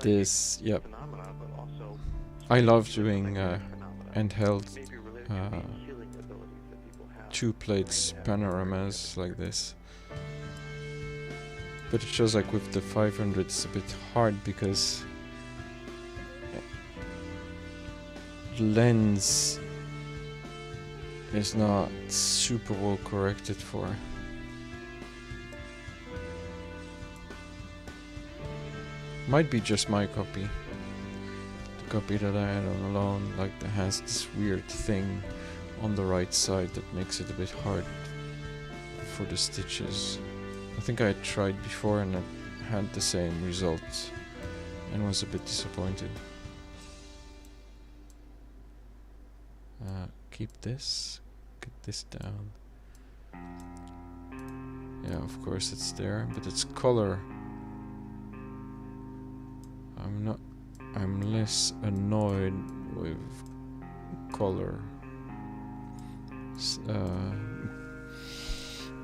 This, yep. phenomena, but also I love doing phenomena, handheld maybe related to the healing abilities that people have. two plates panoramas like this. But it shows like with the 500 it's a bit hard because the lens is not super well corrected for. Might be just my copy. The copy that I had on loan, like, that has this weird thing on the right side that makes it a bit hard for the stitches. I think I tried before and it had the same result and was a bit disappointed. Keep this, get this down. Yeah, of course it's there, but it's color. I'm less annoyed with color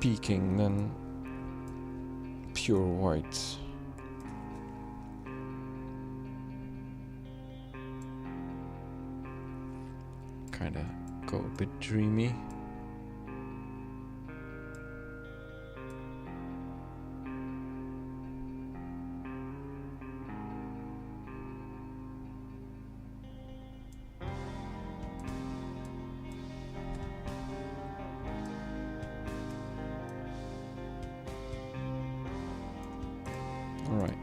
peaking than pure white. Kinda go a bit dreamy. All right.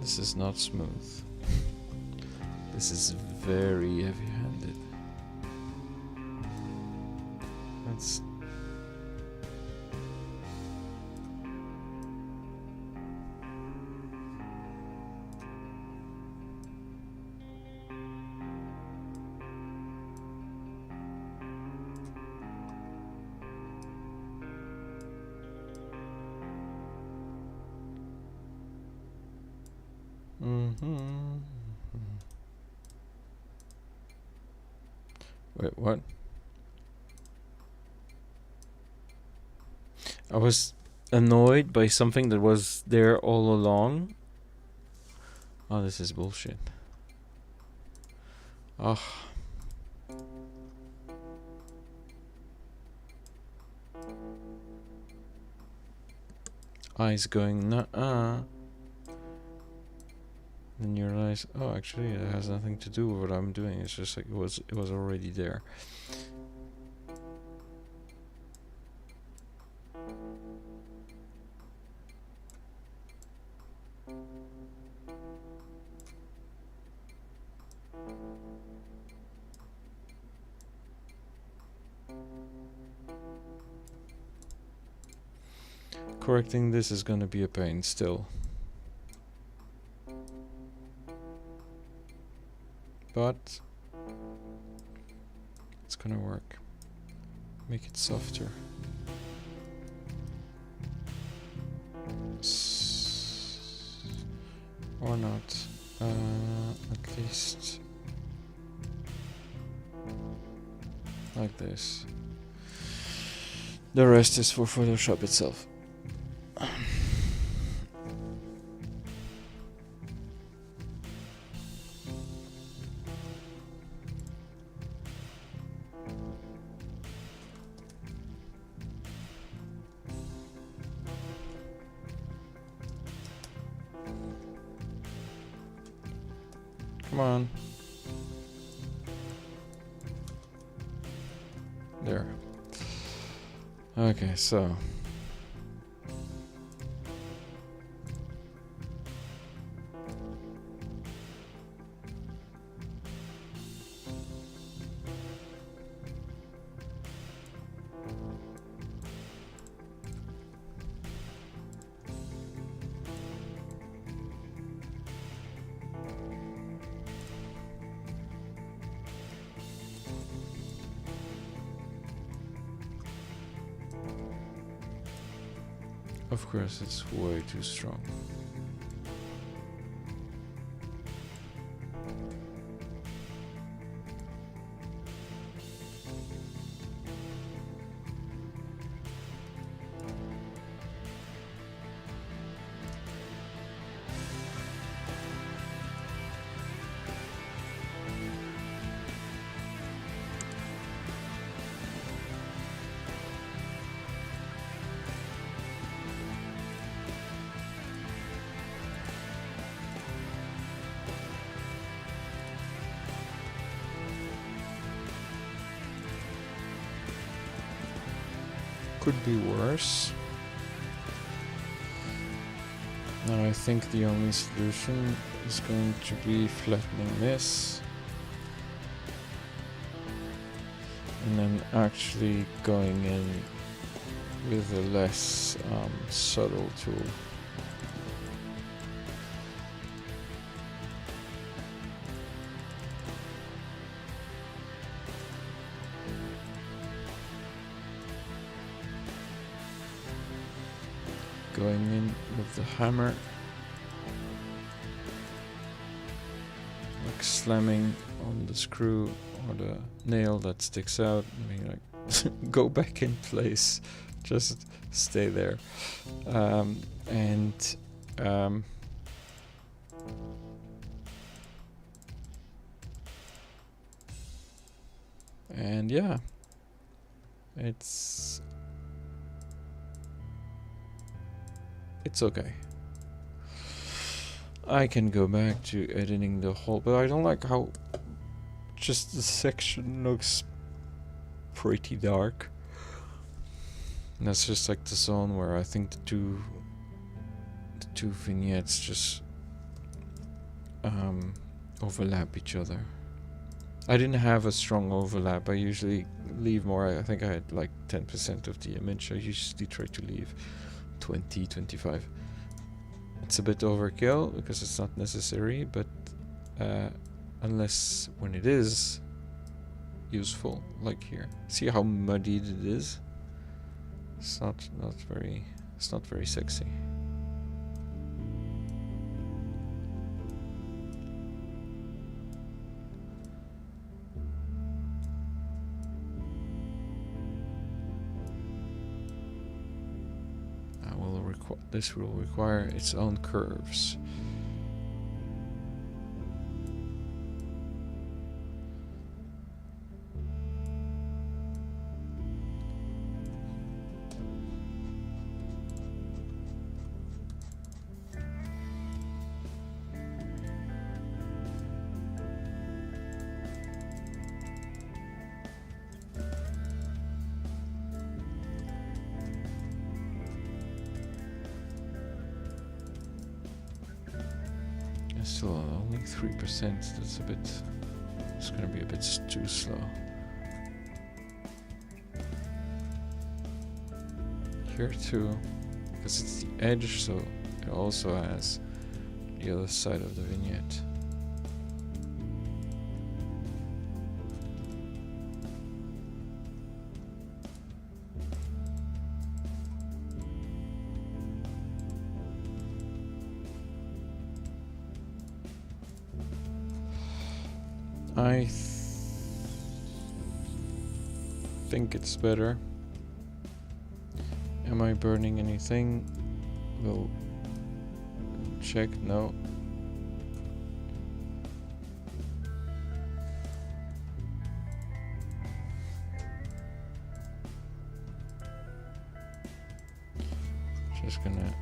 This is not smooth. This is very heavy-handed. That's Wait, what? I was annoyed by something that was there all along. Oh, this is bullshit. Ugh. Eyes going nuh-uh. Then you realize, oh, actually, it has nothing to do with what I'm doing. It's just like it was already there. Correcting this is gonna be a pain still. But it's gonna work. Make it softer. Or not. At least like this. The rest is for Photoshop itself. Come on. There. Okay, so. Of course, it's way too strong. could be worse. Now I think the only solution is going to be flattening this and then actually going in with a less subtle tool. Going in with the hammer, like slamming on the screw or the nail that sticks out and being like, go back in place, just stay there. And yeah, it's okay. I can go back to editing the whole, but I don't like how just the section looks pretty dark. And that's just like the zone where I think the two vignettes just overlap each other. I didn't have a strong overlap. I usually leave more. I think I had like 10% of the image. I usually try to leave 20, 25. It's a bit overkill because it's not necessary, but unless when it is useful, like here. See how muddied it is? It's not very sexy. This will require its own curves. Still only 3%. That's a bit. It's gonna be a bit too slow. Here too, because it's the edge, so it also has the other side of the vignette. I think it's better. Am I burning anything? We'll check. No. Just gonna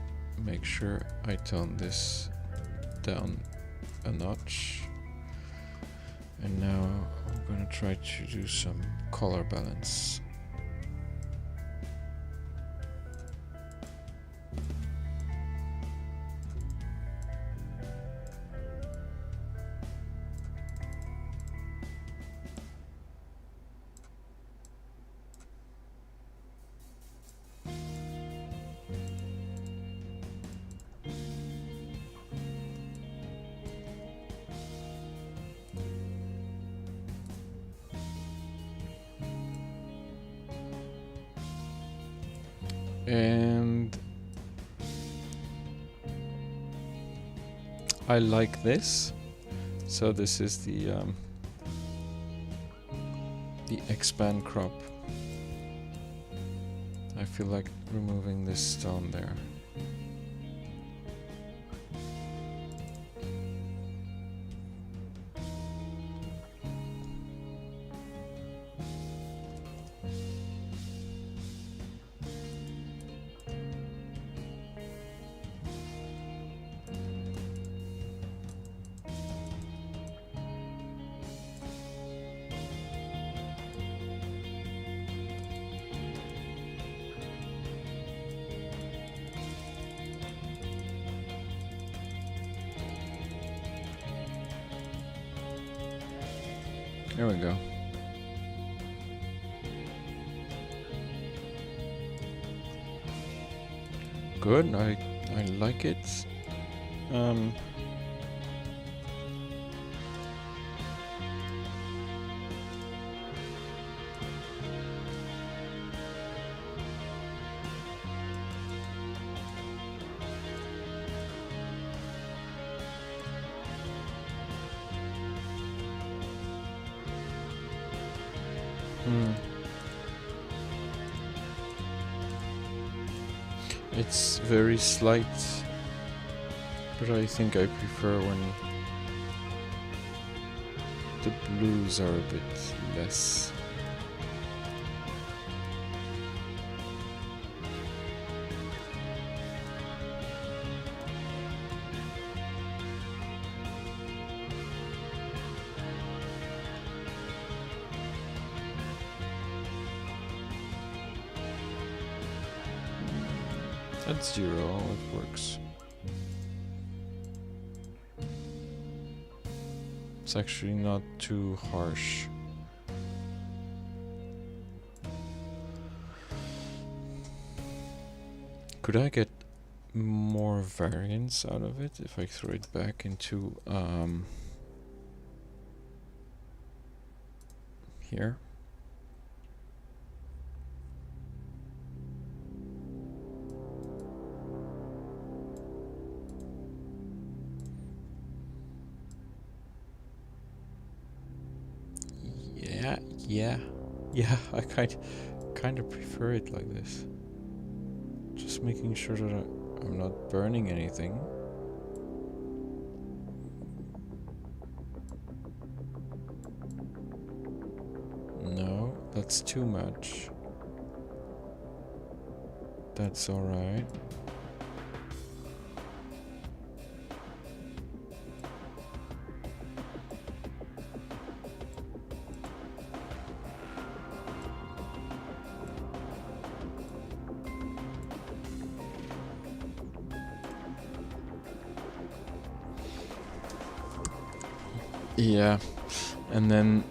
make sure I tone this down a notch. And now I'm going to try to do some color balance. And I like this. So this is the expand crop. I feel like removing this stone there. There we go. Good, I like it. It's very slight, but I think I prefer when the blues are a bit less. At 0, it works. It's actually not too harsh. Could I get more variance out of it if I throw it back into here? Yeah, I kind of prefer it like this. Just making sure that I'm not burning anything. No, that's too much. That's alright. Yeah, and then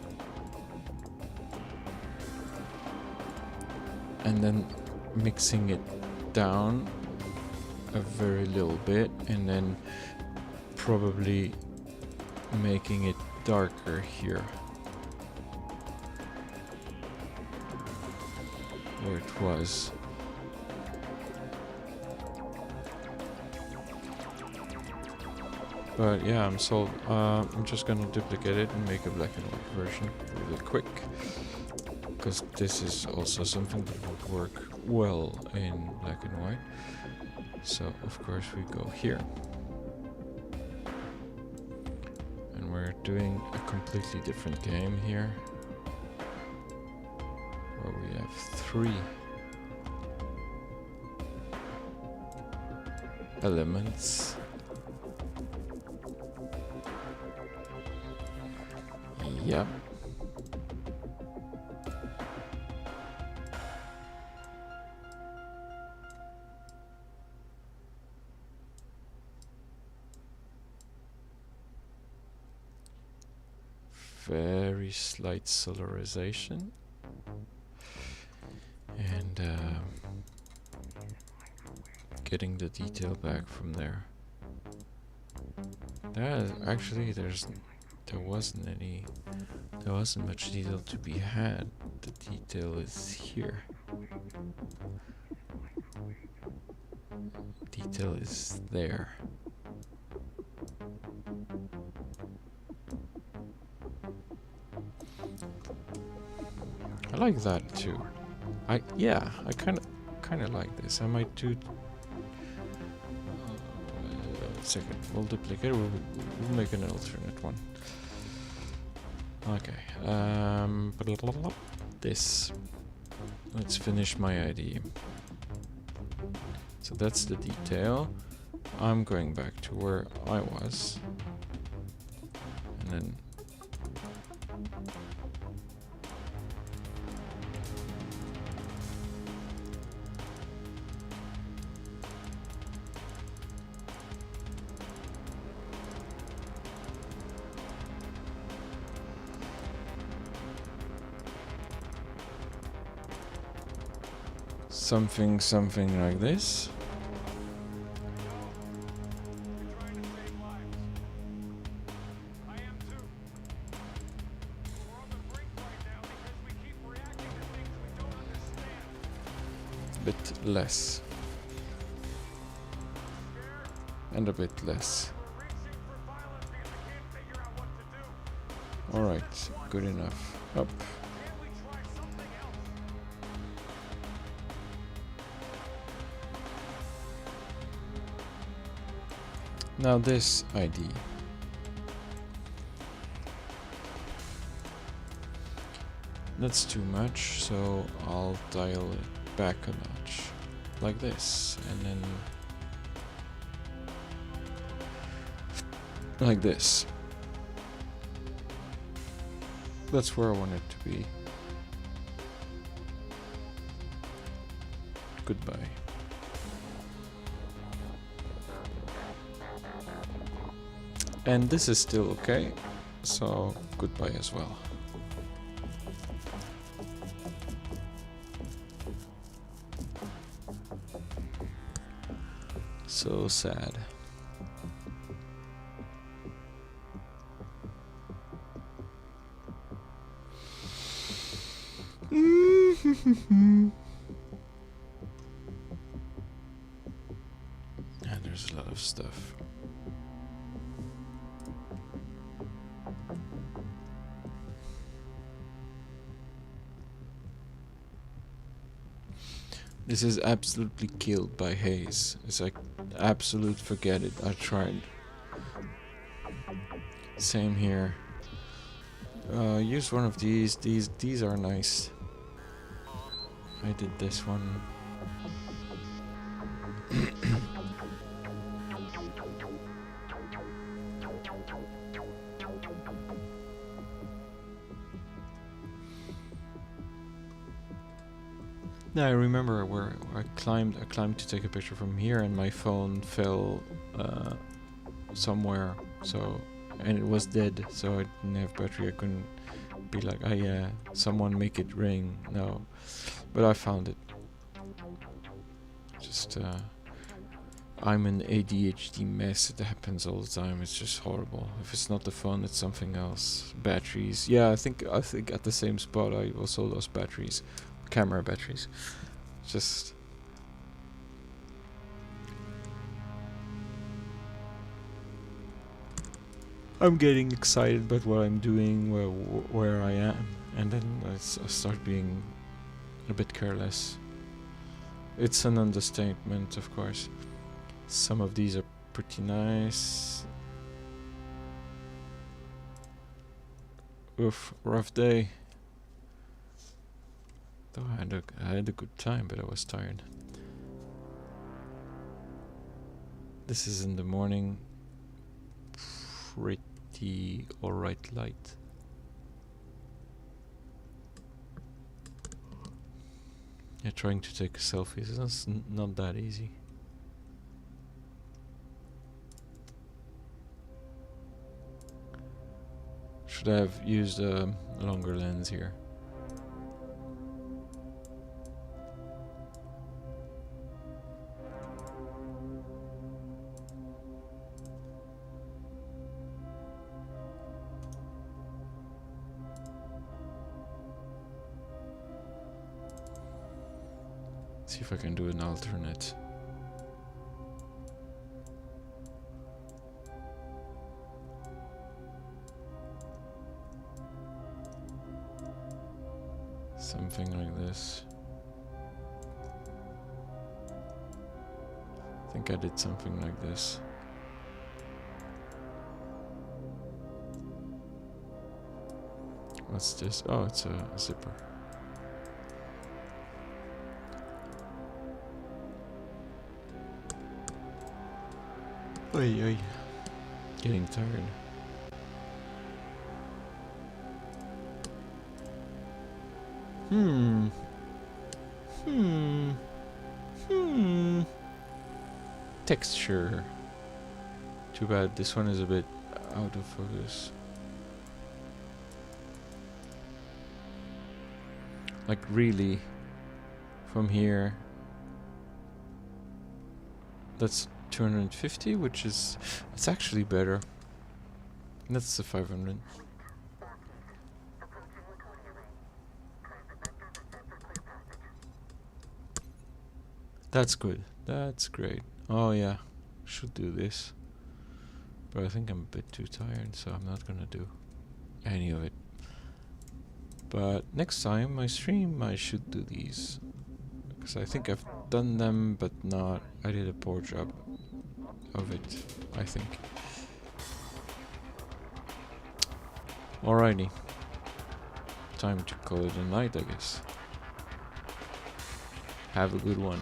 mixing it down a very little bit, and then probably making it darker here where it was. But yeah, I'm sold. I'm just gonna duplicate it and make a black and white version really quick, because this is also something that would work well in black and white. So of course we go here, and we're doing a completely different game here, where we have 3 elements. Yep. Very slight solarization. And getting the detail back from there. Actually, there wasn't much detail to be had. The detail is here. Detail is there. I like that too. I kind of like this. I might do. Second, we'll duplicate. We'll make an alternate one. Okay. This. Let's finish my ID. So that's the detail. I'm going back to where I was, and then something like this. Bit less. And a bit less. Alright, good enough. Up. Now this ID. That's too much, so I'll dial it back a notch. Like this, and then like this. That's where I want it to be. Goodbye. And this is still okay, so goodbye as well. So sad. And there's a lot of stuff. This is absolutely killed by haze. It's like absolute forget it. I tried. Same here. Use one of these. These are nice. I did this one. Yeah, I remember where I climbed to take a picture from here, and my phone fell somewhere. So, and it was dead. So I didn't have battery. I couldn't be like, oh yeah, someone make it ring. No, but I found it. Just I'm an ADHD mess. It happens all the time. It's just horrible. If it's not the phone, it's something else. Batteries. Yeah, I think at the same spot I also lost batteries. Camera batteries. Just I'm getting excited about what I'm doing, where I am, and then I start being a bit careless. It's an understatement, of course. Some of these are pretty nice. Oof, rough day. Though I had a good time, but I was tired. This is in the morning. Pretty alright light. Yeah, trying to take a selfie is not that easy. Should I have used a longer lens here? See if I can do an alternate. Something like this. I think I did something like this. What's this? Oh, it's a zipper. Oi, oi. Getting tired. Texture. Too bad this one is a bit out of focus. Like really, from here, That's 250, which is... It's actually better. That's the 500. That's good. That's great. Oh yeah, should do this. But I think I'm a bit too tired, so I'm not gonna do any of it. But next time I stream, I should do these. Because I think I've done them, but not... I did a poor job of it, I think. Alrighty. Time to call it a night, I guess. Have a good one.